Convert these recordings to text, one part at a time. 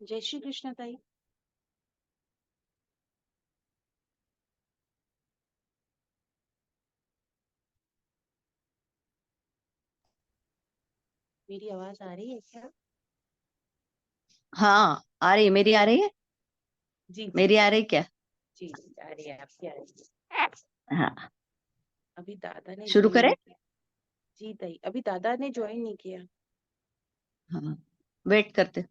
जय श्री कृष्ण ताई. मेरी आवाज आ रही है क्या? हाँ आ रही है. मेरी आ रही है. जी मेरी आ रही क्या? जी आ रही है, आपकी आ रही है. हाँ अभी दादा ने शुरू ज्वाइन करें. नहीं किया. जी ताई, अभी दादा ने ज्वाइन नहीं किया. हाँ वेट करते.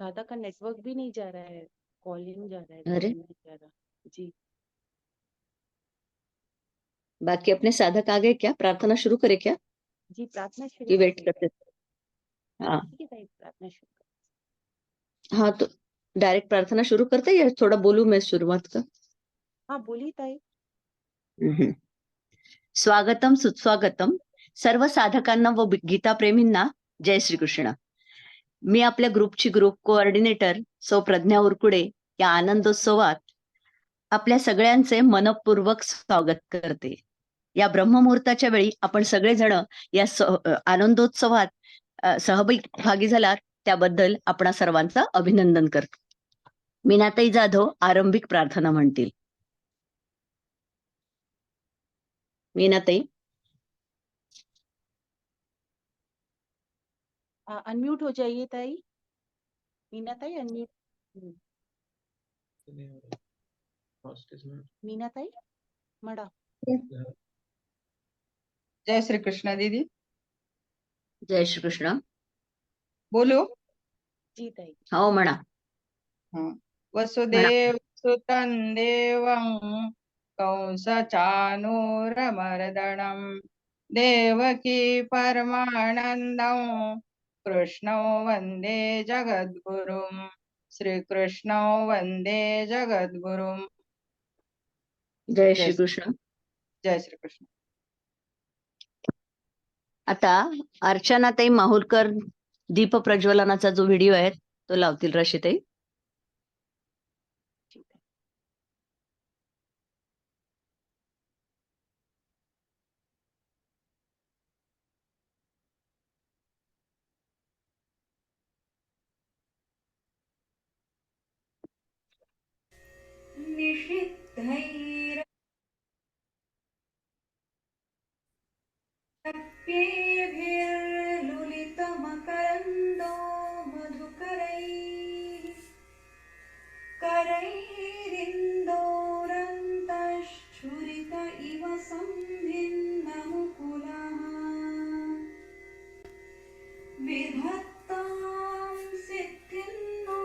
दादा का नेटवर्क भी नहीं जा रहा है. कॉलिंग जा रहा है, अरे ज्वाइन नहीं जा रहा. जी बाकी अपने साधक आ गए क्या? प्रार्थना शुरू करें क्या जी, प्रार्थना शुरू कि वेट करिए ताई. करते? हाँ ठीक है ताई, प्रार्थना शुरू कर. हाँ तो डायरेक्ट प्रार्थना शुरू करते या थोड़ा बोलूं मैं शुरुआत का? हाँ बोली ताई. हम्म. स्वागतम सुस्वागतम सर्व साधकांना व गीता प्रेमींना. जय श्री कृष्ण. मी आपल्या ग्रुपची ग्रुप कोऑर्डिनेटर सौ प्रज्ञा उरकुडे या आनंदोत्सवात आपल्या सगळ्यांचे मनपूर्वक स्वागत करते. या ब्रह्ममुहूर्ताच्या वेळी आपण सगळेजण या आनंदोत्सवात सहभागी झालात त्याबद्दल आपणा सर्वांचं अभिनंदन करतो. मीनाताई जाधव आरंभिक प्रार्थना म्हणतील. मीनाताई. अनम्यूट हो जाइए ताई. मीना ताई अनम्यूट. मीना ताई मडा. जय श्री कृष्ण दीदी. जय श्री कृष्ण. बोलो. जी ताई. हो म्हणा. हाँ. वसुदेव सुतं देवं कंसचानूरमर्दनं देवकी परमानन्दं कृष्णो वन्दे जगद्गुरुं श्रीकृष्णो वन्दे जगद्गुरुं. जय श्री कृष्ण. जय श्री कृष्ण. आता अर्चनाताई माहुरकर दीप प्रज्वलनाचा जो व्हिडिओ आहे तो लावतील. रशीताई. ठीक है. लुलितमकरन्दो मधुकरैः करैरिन्दोरन्तश्छुरित इव संभिन्नमुकुलः विधत्तां सिद्धिन्नो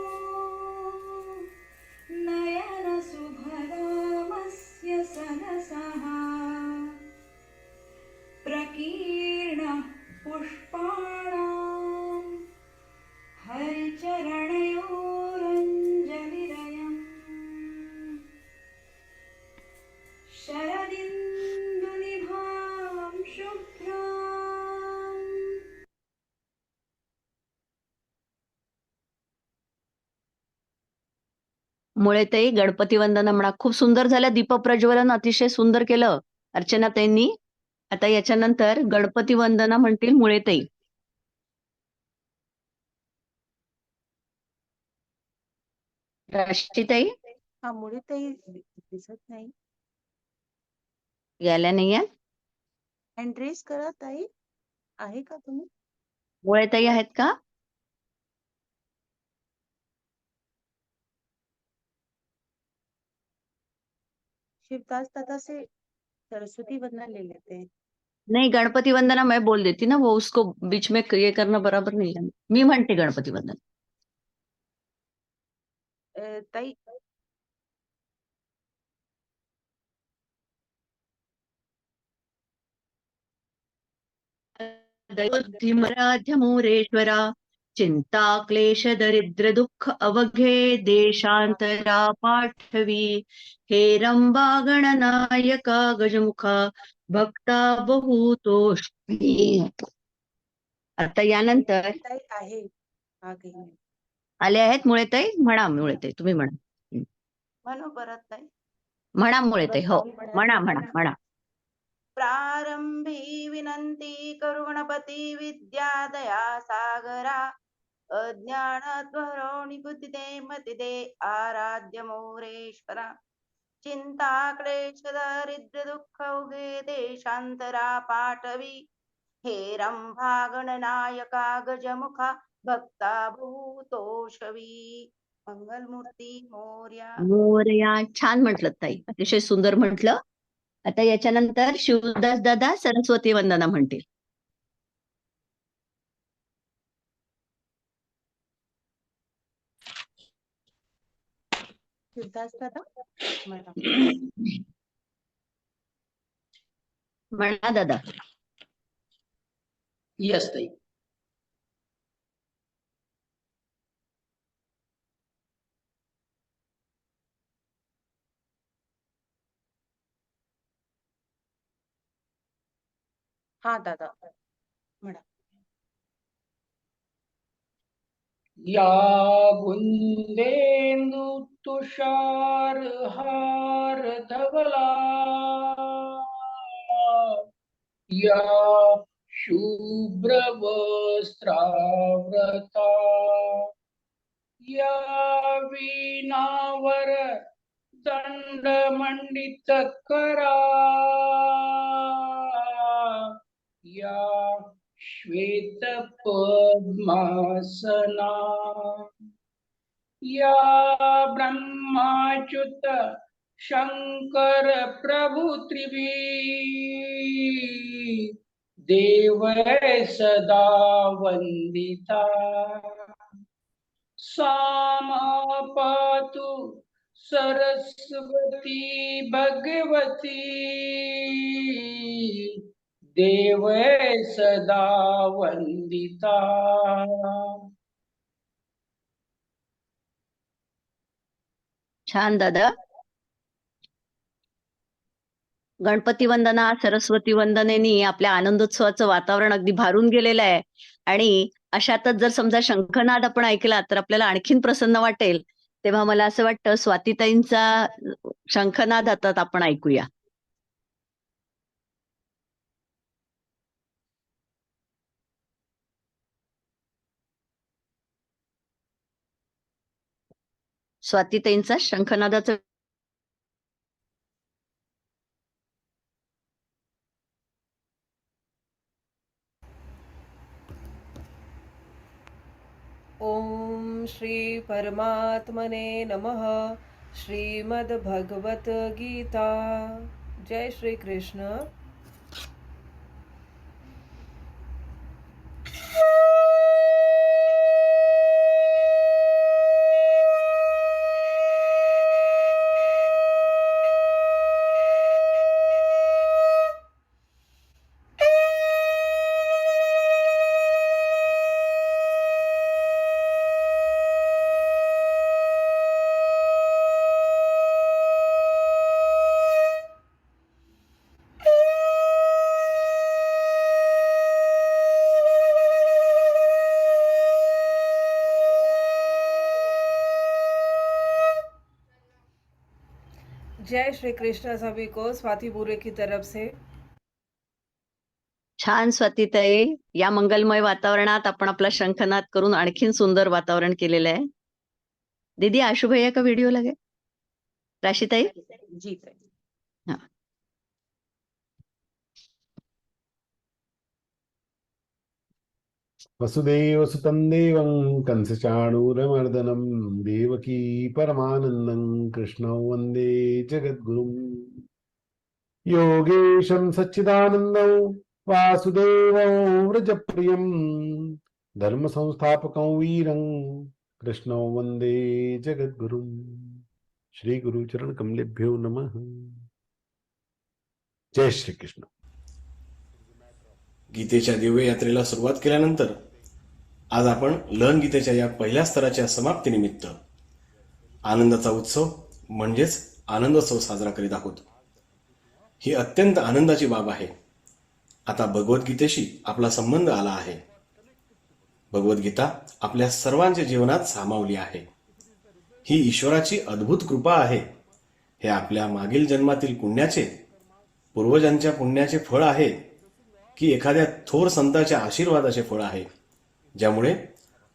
नयनसुभदामस्य सनसः प्रकीर्णः पुष्पाणां हरिचरणयोरञ्जलिरयम् शरदिन्दुनिभां शुभ्राम्. मुळेताई गणपती वंदना म्हणा. खूप सुंदर झालं. दीप प्रज्वलन अतिशय सुंदर केलं अर्चनाताईंनी. आता याच्यानंतर गणपती वंदना म्हणतील मुळेताई. राशीताई हा मुळे ताई दिसत नाही. गेल्या नाहीये. हँड रेस करा ताई. आहे का तुम्ही? मुळेताई आहेत का? शिवदास दादा से सरस्वती वंदना ले लेते हैं. नहीं गणपति वंदना मैं बोल देती ना, वो उसको बीच में ये करना बराबर नहीं है. मी म्हणते गणपती वंदना. ताई दैवधीमराध्यमूरेश्वरा चिंता क्लेश दरिद्र दुःख अवघे देशांतरा पाठवी. हे रंबा गणनायका गजमुखा भक्ता बहुतोषी. आता यानंतर ताई आहे हा काही आले आहेत मुळेताई. म्हणा मुळेताई, तुम्ही म्हणा. म्हणू परत ताई. म्हणा मुळेताई. हो, बरं, म्हणा. म्हणा म्हणा म्हणा. प्रारंभी विनंती करू गणपती विद्या दया सागरा. अज्ञानाद्वरोणी बुद्धी दे मती दे आराध्य मोरेश्वरा. चिंता क्लेश दारिद्र्य दुःख उगे देशांतरा पाठवी. हे रंभा गणनायका गजमुखा भक्ता भूतोषवी. मंगलमूर्ती मोर्या. मोरया. छान म्हटलं ताई, अतिशय सुंदर म्हटलं. आता याच्यानंतर शिवदास दादा सरस्वती वंदना म्हणतील. सिद्धार्थ दादा म्हणा. म्हणा दादा. यस ताई. हा दादा म्हणा. या गुंदेंदु तुषार हार धवला, या शुभ्र वस्त्रावृता, या वीणावर दंडमंडित करा, या श्वेत पद्मासना, या ब्रह्माच्युत शंकर प्रभु त्रिवी, देव सदा वंदिता, सामा पातु सरस्वती भगवती, देव सदा वंदिता. छान दादा. गणपती वंदना, सरस्वती वंदनेनी आपल्या आनंदोत्सवाचं वातावरण अगदी भारून गेलेलं आहे. आणि अशातच जर समजा शंखनाद आपण ऐकला तर आपल्याला आणखीन प्रसन्न वाटेल. तेव्हा मला असं वाटतं स्वातीताईंचा शंखनाद आता आपण ऐकूया. स्वातीताईंचा शंखनादाचं. ओम श्री परमात्मने नमः. श्रीमद्भगवत गीता. जय श्री कृष्ण. जय श्री कृष्ण सभी को स्वाति बुरे की तरफ से. छान स्वातीताई. या मंगलमय वातावरणात आपण आपला शंखनाद करून आणखीन सुंदर वातावरण केलेलं आहे. दीदी आशु भैया का व्हिडिओ लगे. राशीताई. जी ताई. हा. वसुदेवसुतं देवं कंसचाणूरमर्दनं देवकी परमानन्दं कृष्णं वन्दे जगद्गुरुं. योगेशं सच्चिदानन्दं वासुदेवं व्रजप्रियं धर्मसंस्थापकं वीरं कृष्णं वन्दे जगद्गुरुं. श्री गुरुचरण कमलेभ्यो नमः. जय श्री कृष्ण. गीतेच्या दिव्य यात्रेला सुरुवात केल्यानंतर आज आपण लर्न गीतेच्या या पहिल्या स्तराच्या समाप्तीनिमित्त आनंदाचा उत्सव म्हणजेच आनंदोत्सव साजरा करीत आहोत. ही अत्यंत आनंदाची बाब आहे. आता भगवद्गीतेशी आपला संबंध आला आहे. भगवद्गीता आपल्या सर्वांच्या जीवनात सामावली आहे. ही ईश्वराची अद्भुत कृपा आहे. हे आपल्या मागील जन्मातील पुण्याचे, पूर्वजांच्या पुण्याचे फळ आहे की एखाद्या थोर संताच्या आशीर्वादाचे फळ आहे, ज्यामुळे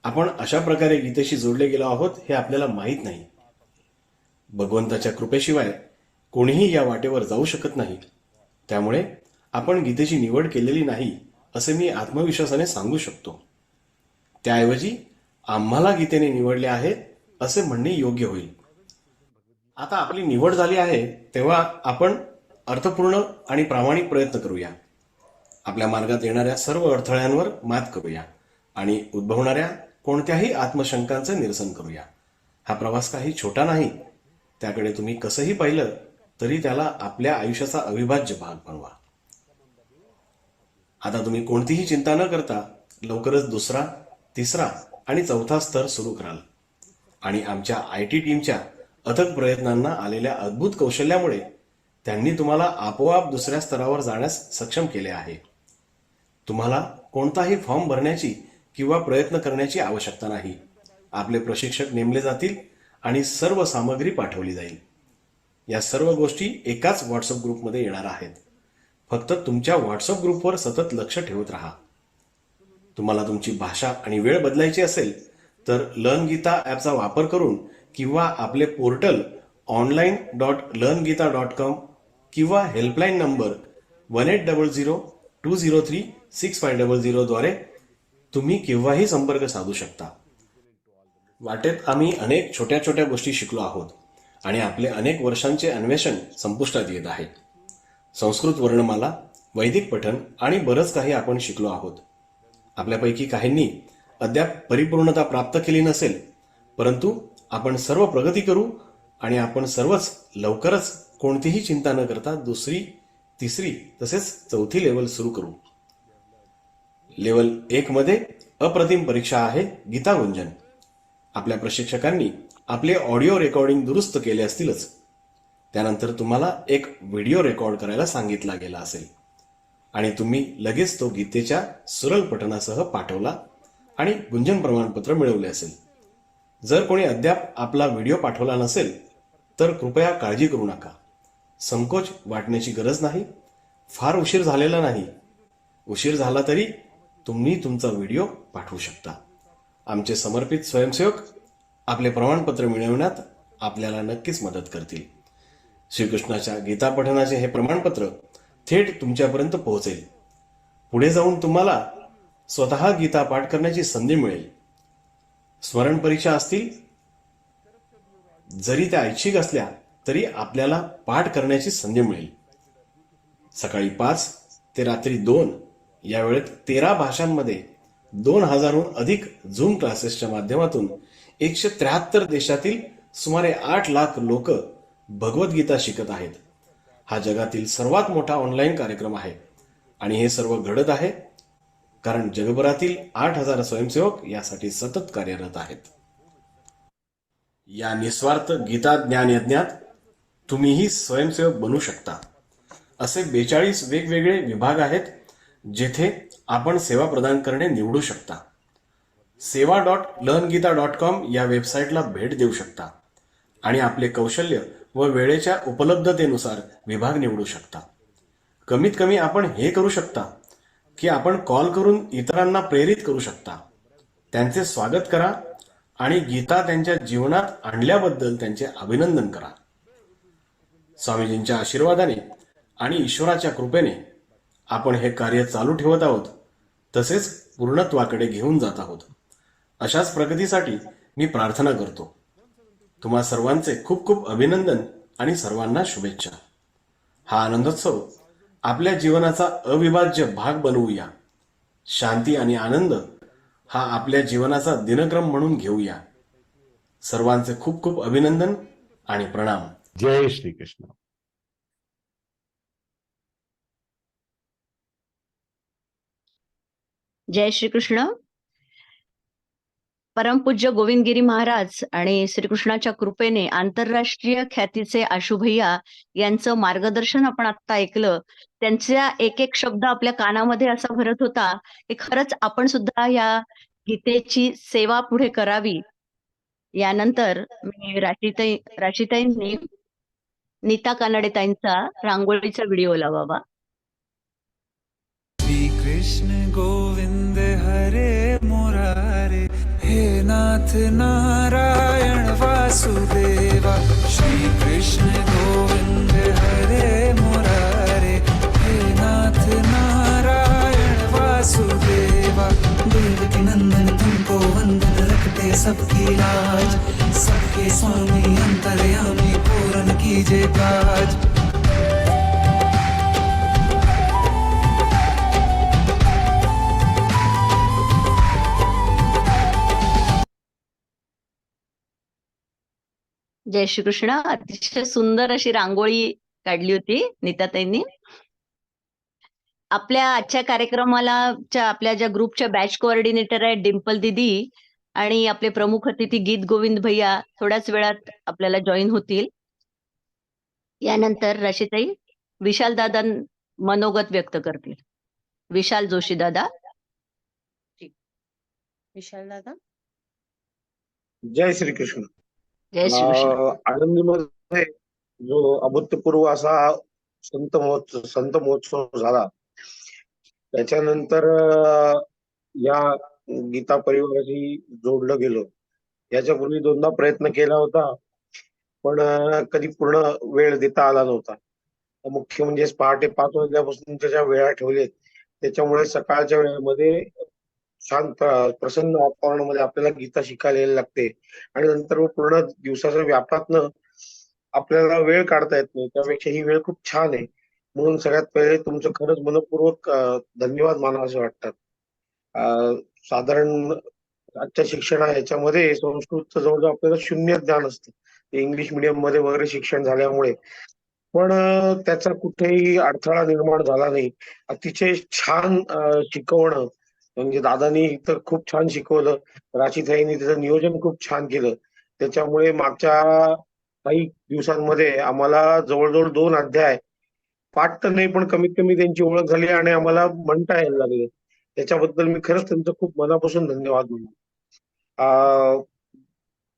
आपण अशा प्रकारे गीतेशी जोडले गेलो आहोत हे आपल्याला माहीत नाही. भगवंताच्या कृपेशिवाय कोणीही या वाटेवर जाऊ शकत नाही. त्यामुळे आपण गीतेची निवड केलेली नाही असे मी आत्मविश्वासाने सांगू शकतो. त्याऐवजी आम्हाला गीतेने निवडले आहे असे म्हणणे योग्य होईल. आता आपली निवड झाली आहे तेव्हा आपण अर्थपूर्ण आणि प्रामाणिक प्रयत्न करूया. आपल्या मार्गात येणाऱ्या सर्व अडथळ्यांवर मात करूया आणि उद्भवणाऱ्या कोणत्याही आत्मशंकांचं निरसन करूया. हा प्रवास काही छोटा नाही. त्याकडे तुम्ही कसंही पाहिलं तरी त्याला आपल्या आयुष्याचा अविभाज्य भाग बनवा. आता तुम्ही कोणतीही चिंता न करता लवकरच दुसरा, तिसरा आणि चौथा स्तर सुरू कराल आणि आमच्या IT टीमच्या अथक प्रयत्नांना आलेल्या अद्भुत कौशल्यामुळे त्यांनी तुम्हाला आपोआप दुसऱ्या स्तरावर जाण्यास सक्षम केले आहे. तुम्हाला कोणताही फॉर्म भरण्याची किंवा प्रयत्न करण्याची आवश्यकता नाही. आपले प्रशिक्षक नेमले जातील आणि सर्व सामग्री पाठवली जाईल. या सर्व गोष्टी एकाच व्हॉट्सअप ग्रुपमध्ये येणार आहेत. फक्त तुमच्या व्हॉट्सअप ग्रुपवर सतत लक्ष ठेवत राहा. तुम्हाला तुमची भाषा आणि वेळ बदलायची असेल तर लर्न गीता ॲपचा वापर करून किंवा आपले पोर्टल online.learngita.com किंवा हेल्पलाईन नंबर 1800-203-6500 द्वारे तुम्ही केव्हाही संपर्क साधू शकता. वाटेत आम्ही अनेक छोट्या छोट्या गोष्टी शिकलो आहोत आणि आपले अनेक वर्षांचे अन्वेषण संपुष्टात येत आहे. संस्कृत वर्णमाला, वैदिक पठण आणि बरंच काही आपण शिकलो आहोत. आपल्यापैकी काहींनी अद्याप परिपूर्णता प्राप्त केली नसेल, परंतु आपण सर्व प्रगती करू आणि आपण सर्वच लवकरच कोणतीही चिंता न करता दुसरी, तिसरी तसेच चौथी लेवल सुरू करू. लेवल 1 मध्ये अप्रतिम परीक्षा आहे गीता गुंजन. आपल्या प्रशिक्षकांनी आपले ऑडिओ रेकॉर्डिंग दुरुस्त केले असतीलच. त्यानंतर तुम्हाला एक व्हिडिओ रेकॉर्ड करायला सांगितला गेला असेल आणि तुम्ही लगेच तो गीतेच्या सुरळ पठणासह पाठवला आणि गुंजन प्रमाणपत्र मिळवले असेल. जर कोणी अद्याप आपला व्हिडिओ पाठवला नसेल तर कृपया काळजी करू नका. संकोच वाटण्याची गरज नाही. फार उशीर झालेला नाही. उशीर झाला तरी तुम्ही तुमचा व्हिडिओ पाठवू शकता. आमचे समर्पित स्वयंसेवक आपले प्रमाणपत्र मिळवण्यात आपल्याला नक्कीच मदत करतील. श्रीकृष्णाच्या गीता पठणाचे हे प्रमाणपत्र थेट तुमच्यापर्यंत पोहोचेल. पुढे जाऊन तुम्हाला स्वतः गीता पाठ करण्याची संधी मिळेल. स्मरण परीक्षा असतील, जरी त्या ऐच्छिक असल्या तरी आपल्याला पाठ करण्याची संधी मिळेल. सकाळी 5 ते रात्री 2 या वेळेत 13 भाषांमध्ये 2000हून अधिक झूम क्लासेसच्या माध्यमातून 173 देशातील सुमारे 8 लाख लोक भगवद्गीता शिकत आहेत. हा जगातील सर्वात मोठा ऑनलाईन कार्यक्रम आहे आणि हे सर्व घडत आहे कारण जगभरातील 8000 स्वयंसेवक यासाठी सतत कार्यरत आहेत. या निस्वार्थ गीता ज्ञान यज्ञात तुम्हीही स्वयंसेवक बनू शकता. असे 42 वेगवेगळे विभाग आहेत जेथे आपण सेवा प्रदान करणे निवडू शकता. seva.learngita.com या वेबसाईटला भेट देऊ शकता आणि आपले कौशल्य व वेळेच्या उपलब्धतेनुसार विभाग निवडू शकता. कमीत कमी आपण हे करू शकता की आपण कॉल करून इतरांना प्रेरित करू शकता. त्यांचे स्वागत करा आणि गीता त्यांच्या जीवनात आणल्याबद्दल त्यांचे अभिनंदन करा. स्वामीजींच्या आशीर्वादाने आणि ईश्वराच्या कृपेने आपण हे कार्य चालू ठेवत आहोत, तसेच पूर्णत्वाकडे घेऊन जात आहोत. अशाच प्रगतीसाठी मी प्रार्थना करतो. तुम्हा सर्वांचे खूप खूप अभिनंदन आणि सर्वांना शुभेच्छा. हा आनंदोत्सव आपल्या जीवनाचा अविभाज्य भाग बनवूया. शांती आणि आनंद हा आपल्या जीवनाचा दिनक्रम म्हणून घेऊया. सर्वांचे खूप खूप अभिनंदन आणि प्रणाम. जय श्री कृष्ण. जय श्रीकृष्ण. परमपूज्य गोविंदगिरी महाराज आणि श्रीकृष्णाच्या कृपेने आंतरराष्ट्रीय ख्यातीचे आशु भैया यांचं मार्गदर्शन आपण आता ऐकलं. त्यांचा एक एक शब्द आपल्या कानामध्ये असा भरत होता की खरंच आपण सुद्धा या गीतेची सेवा पुढे करावी. यानंतर मी राशीताईंनी नीता कानडेताईंचा रांगोळीचा व्हिडिओ लावावा. श्री कृष्ण गोविंद हरे मुरारे, हे नाथ नारायण वासुदेवा. श्री कृष्ण गोविंद हरे मुरारे, हे नाथ नारायण वासुदेवा. देवकी नंदन तुमको वंदन, रखते सबकी लाज. सबके स्वामी अंतर्यामी, पूर्ण कीजे काज. जय श्रीकृष्ण. अतिशय सुंदर अशी रांगोळी काढली होती नीताताईंनी. आपल्या आजच्या कार्यक्रमाला आपल्या ज्या ग्रुपच्या बॅच कोऑर्डिनेटर आहेत डिंपल दिदी आणि आपले प्रमुख अतिथी गीत गोविंद भैया थोड्याच वेळात आपल्याला जॉईन होतील. यानंतर राशीताई विशाल दादा मनोगत व्यक्त करतील. विशाल जोशी दादा. विशाल दादा. जय श्रीकृष्ण. जय श्रीकृष्ण. आळंदीमध्ये जो अभूतपूर्व असा संत महोत्सव झाला, त्याच्यानंतर या गीता परिवाराशी जोडलं गेलो. याच्यापूर्वी दोनदा प्रयत्न केला होता, पण कधी पूर्ण वेळ देता आला नव्हता. मुख्य म्हणजे पहाटे 5 वाजल्यापासून त्याच्या वेळा ठेवलेत, त्याच्यामुळे सकाळच्या वेळेमध्ये शांत प्रसन्न वातावरणामध्ये आपल्याला गीता शिकायला यायला लागते आणि नंतर पूर्ण दिवसाच्या व्यापातनं आपल्याला वेळ काढता येत नाही. त्यापेक्षा ही वेळ खूप छान आहे. म्हणून सगळ्यात पहिले तुमचं खरंच मनपूर्वक धन्यवाद मानावं वाटतात. साधारण आजच्या शिक्षणा याच्यामध्ये संस्कृतचं जवळजवळ आपल्याला शून्य ज्ञान असतं, इंग्लिश मिडियम मध्ये वगैरे शिक्षण झाल्यामुळे, पण त्याचा कुठेही अडथळा निर्माण झाला नाही. अतिशय छान शिकवणं, म्हणजे दादानी तर खूप छान शिकवलं, राशीताईंनी त्याचं नियोजन खूप छान केलं. त्याच्यामुळे मागच्या काही दिवसांमध्ये आम्हाला जवळजवळ 2 अध्याय पाठ तर नाही पण कमीत कमी त्यांची ओळख झाली आणि आम्हाला म्हणता यायला लागले. त्याच्याबद्दल मी खरंच त्यांचं खूप मनापासून धन्यवाद म्हणतो.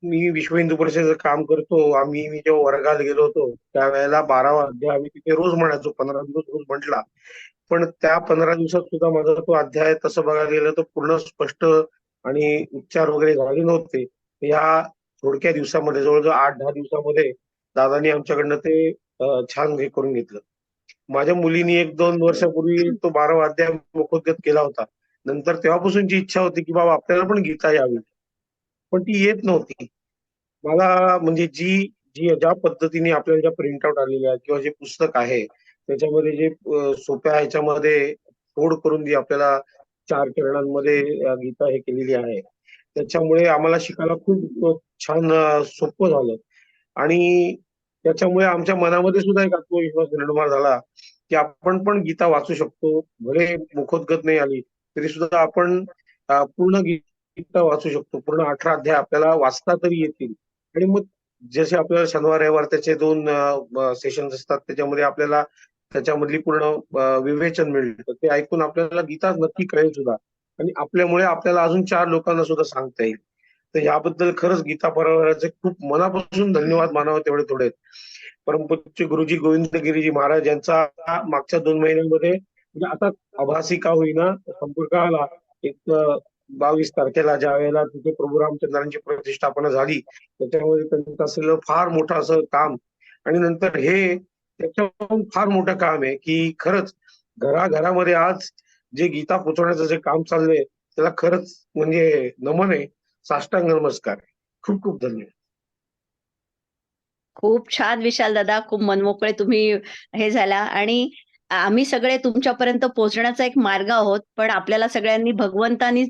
मी विश्व हिंदू परिषदेचं काम करतो. मी जेव्हा वर्गात गेलो होतो त्यावेळेला 12वा अध्याय आम्ही तिथे रोज म्हणायचो, 15 दिवस रोज म्हटला. पण त्या 15 दिवसात सुद्धा माझा तो अध्याय तसं बघायला गेलं तर पूर्ण स्पष्ट आणि उच्चार वगैरे झाले नव्हते. या थोडक्या दिवसामध्ये जवळजवळ 8-10 दिवसामध्ये दादानी आमच्याकडनं ते छान हे करून घेतलं. माझ्या मुलीनी 1-2 वर्षापूर्वी तो 12वा अध्याय मुखोद्गत केला होता. नंतर तेव्हापासूनची इच्छा होती की बाबा आपल्याला पण गीता यावी, पण ती येत नव्हती. मला म्हणजे ज्या पद्धतीने आपल्याला ज्या प्रिंट आउट आलेल्या किंवा जे पुस्तक आहे त्याच्यामध्ये जे सोप्या ह्याच्यामध्ये फोड करून जी आपल्याला 4 चरणांमध्ये गीता हे केलेली आहे, त्याच्यामुळे आम्हाला शिकायला खूप छान सोपं झालं आणि त्याच्यामुळे आमच्या मनामध्ये सुद्धा एक आत्मविश्वास निर्माण झाला की आपण पण गीता वाचू शकतो. भले मुखोद्गत नाही आली तरी सुद्धा आपण पूर्ण गीता वाचू शकतो. पूर्ण 18 अध्याय आपल्याला वाचता तरी येतील. आणि मग जसे आपल्याला शनिवार रविवार त्याचे 2 सेशन्स असतात, त्याच्यामध्ये आपल्याला त्याच्यामधली पूर्ण विवेचन मिळतं. ते ऐकून आपल्याला गीता नक्की कळेल सुद्धा आणि आपल्यामुळे आपल्याला अजून 4 लोकांना सुद्धा सांगता येईल. तर याबद्दल खरंच गीता परिवाराचे खूप मनापासून धन्यवाद मानावे तेवढे थोडे. परमपूज्य गुरुजी गोविंदगिरीजी महाराज यांचा मागच्या 2 महिन्यांमध्ये म्हणजे आता आभासी का होईना संपर्क आला. एक 22 तारखेला ज्या वेळेला तिथे प्रभू रामचंद्रांची प्रतिष्ठापना झाली, त्याच्यामध्ये त्यांचं असलेलं फार मोठं असं काम आणि नंतर हे त्याच्याहून फार मोठं काम आहे की खरंच घराघरामध्ये आज जे गीता पोचवण्याचं जे काम चाललंय त्याला खरंच म्हणजे नमन आहे, साष्टांग नमस्कार. खूप खूप धन्यवाद. खूप छान विशाल दादा, खूप मनमोकळे तुम्ही हे झाला आणि आम्ही सगळे तुमच्यापर्यंत पोहोचण्याचा एक मार्ग आहोत, पण आपल्याला सगळ्यांनी भगवंतानी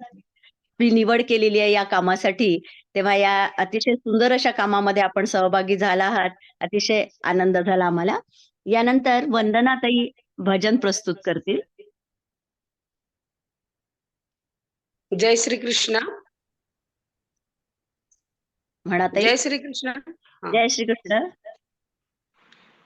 निवड केलेली आहे या कामासाठी. तेव्हा या अतिशय सुंदर अशा कामामध्ये आपण सहभागी झाला आहात. अतिशय आनंद झाला आम्हाला. यानंतर वंदनाताई भजन प्रस्तुत करतील. जय श्री कृष्ण. म्हणा ताई. जय श्रीकृष्ण. जय श्रीकृष्ण.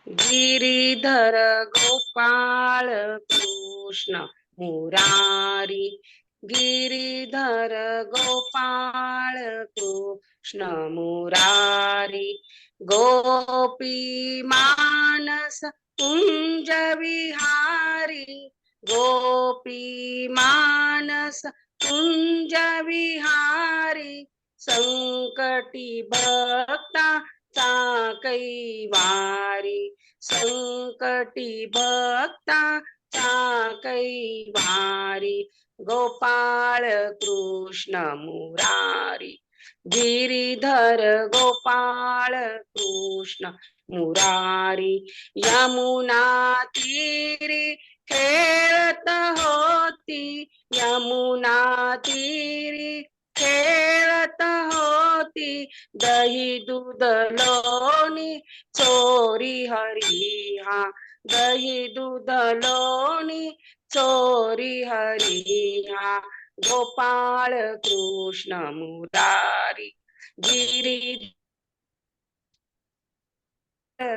गिरीधर गोपाळ कृष्ण मुरारी, गिरीधर गोपाळ कृष्ण मुरारी, गोपी मानस कुंज विहारी, गोपी मानस कुंज विहारी, संकटी भक्ता चा कैवारी, संकटी भक्ता चा कैवारी, गोपाळ कृष्ण मुरारी, गिरीधर गोपाळ कृष्ण मुरारी, यमुना तीरी खेळत होती, यमुना तीरी खेळत होती, दही दूध लोणी चोरी हरिहा, दही दूध लोणी चोरी हरिहा, गोपाळ कृष्ण मुरारी, गिरीधर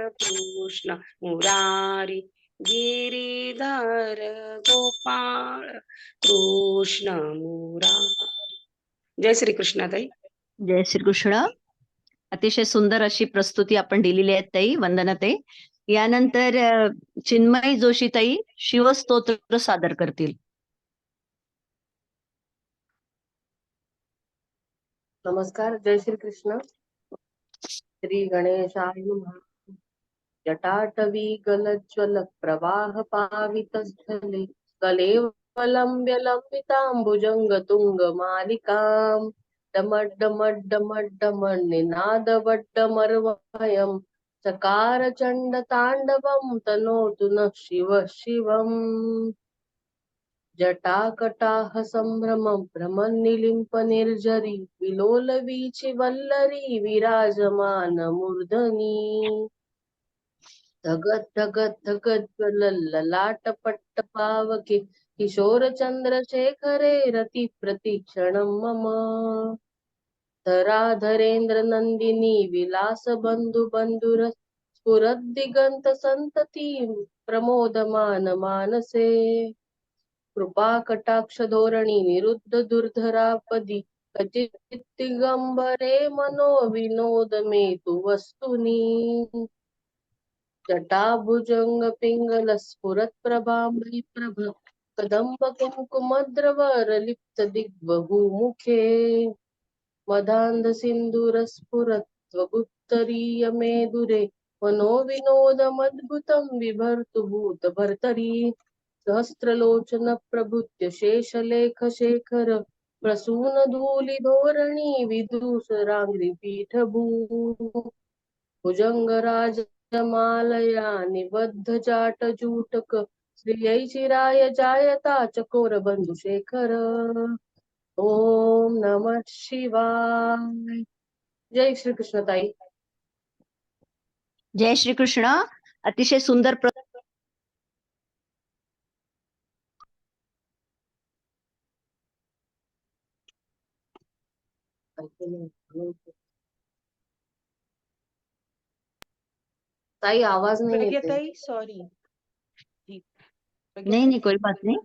कृष्ण मुरारी, गिरीधर गोपाळ कृष्ण मुरारी. जय श्री कृष्ण ताई. जय श्रीकृष्ण. अतिशय सुंदर अशी प्रस्तुती आपण दिलेली आहे ताई, वंदना ताई. यानंतर चिन्मयी जोशी ताई शिवस्तोत्र सादर करतील. नमस्कार. जय श्री कृष्ण. श्री गणेशाय नमः. जटाटवी गलज्वल प्रवाह पावित स्थले, कलेवलंब्य लंबितांबुजंग तुंग मालिकाम्, डमड्डमड्डमड्डमड् निनादवड्डमर्वयम्, चकार चंड तांडवम् तनोतु नः शिव शिवम्. जटाकटाह संभ्रमं भ्रमन्निलिम्प निर्झरी, विलोल वीचि वल्लरी विराजमान मूर्धनी, धगत धगत धगत ललाट पट्ट पावके, किशोर चंद्रशेखरे रति प्रतीक्षणं मम, धराधरेन्द्र नंदिनी विलास बंधु बंधुर, स्फुरद्दिगंत संतती प्रमोदमान मानसे, कृपा कटाक्ष धोरणी निरुद्ध दुर्धरापदी, कचित दिगंबरे मनो विनोद मे तु वस्तुनी, जटाभुजंग पिंगल स्फुरत प्रभामयी प्रभ, कदंब कुंकुमद्रवर लिप्त दिग्बहुमुखे, मदांध सिंधूर स्फुरत त्वगुत्तरीय मेदुरे, मनो विनोदमद्भुतं बिभर्तु भूत भर्तरी, सहस्रलोचन प्रभुत्य शेषलेख शेखर, प्रसून धूलि धोरणी विदूषरांग्रि पीठभू, भुजंगराज मालया निबद्ध जाट जूटक, श्रियै चिराय जायता चकोर बंधुशेखर. ओम नमः शिवाय. जय श्री कृष्ण ताई. जय श्रीकृष्ण. अतिशय सुंदर ताई आवाज नाही येते. प्रज्ञाताई सॉरी. नाही नाही, कोई बात नाही.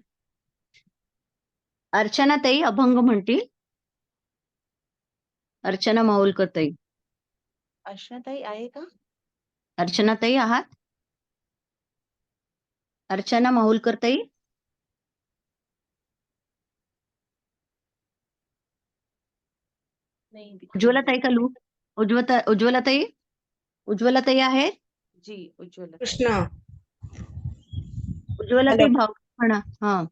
अर्चना ताई अभंग म्हणतील. अर्चना माहुलकर ताई. अर्चनाताई आहे का? अर्चना ताई आहात? अर्चना माहुलकर ताई. नाही. उज्ज्वला ताई का लू? उज्ज्वला ताई. उज्ज्वला ताई आहे? जी उज्ज्वला. कृष्ण. उज्ज्वला ताई भाव म्हणा. हा,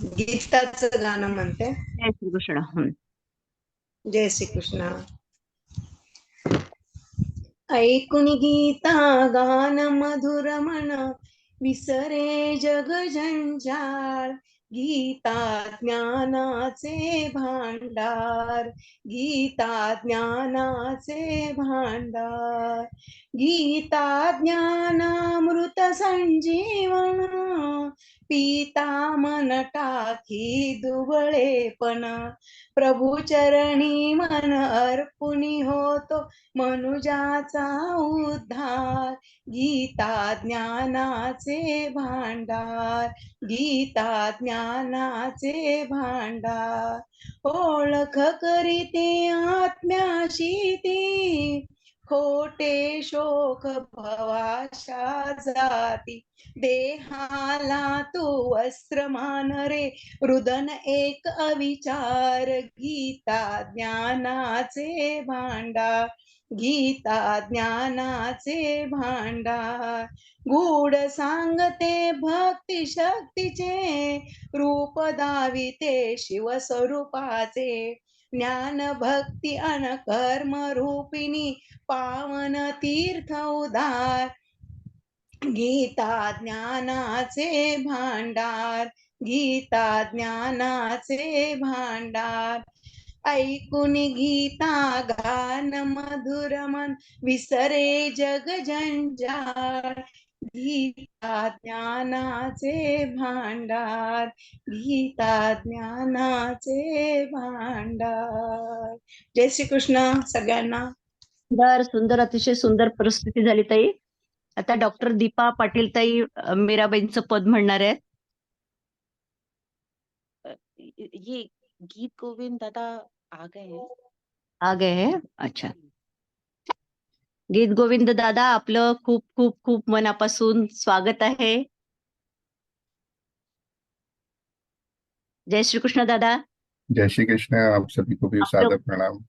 गीताचं गाणं म्हणते. जय श्रीकृष्ण. जय श्रीकृष्ण. ऐकून गीता गान मधुर मन, विसरे जग जंजाळ, गीता ज्ञानाचे भांडार, गीता ज्ञानाचे भांडार, गीता ज्ञानामृत संजीवन, पिता मन टाकी दुबळेपण प्रभू चरणी मन अर्पुनी होतो मनुजाचा उद्धार गीता ज्ञानाचे भांडार गीता ज्ञानाचे भांडार ओळख करीते आत्म्याशी ती खोटे शोक भवाशा जाती देहाला तू वस्त्र मान रे रुदन एक अविचार गीता ज्ञानाचे भांडार गीता ज्ञानाचे भांडार गूढ सांगते भक्ती शक्तीचे रूप दाविते शिवस्वरूपाचे ज्ञान भक्ती अन कर्म रूपिणी पावन तीर्थ उदार गीता ज्ञानाचे भांडार गीता ज्ञानाचे भांडार ऐकून गीता गान मधुर मन विसरे जग जंजाळ गीता ज्ञानाचे भांडार गीता ज्ञानाचे भांडार जय श्री कृष्ण सगळ्यांना. सुंदर अतिशय सुंदर परिस्थिती झाली ताई. आता डॉक्टर दीपा पाटील ताई मीराबाईंचं पद म्हणणार आहेत. ये गीत गोविंद दादा आ गए हैं. आ गए हैं. अच्छा. गीत गोविंद दादा आपलं खूप खूप खूप मनापासून स्वागत आहे. जय श्री कृष्ण दादा. जय श्री कृष्ण. आप सभी को भी सादर प्रणाम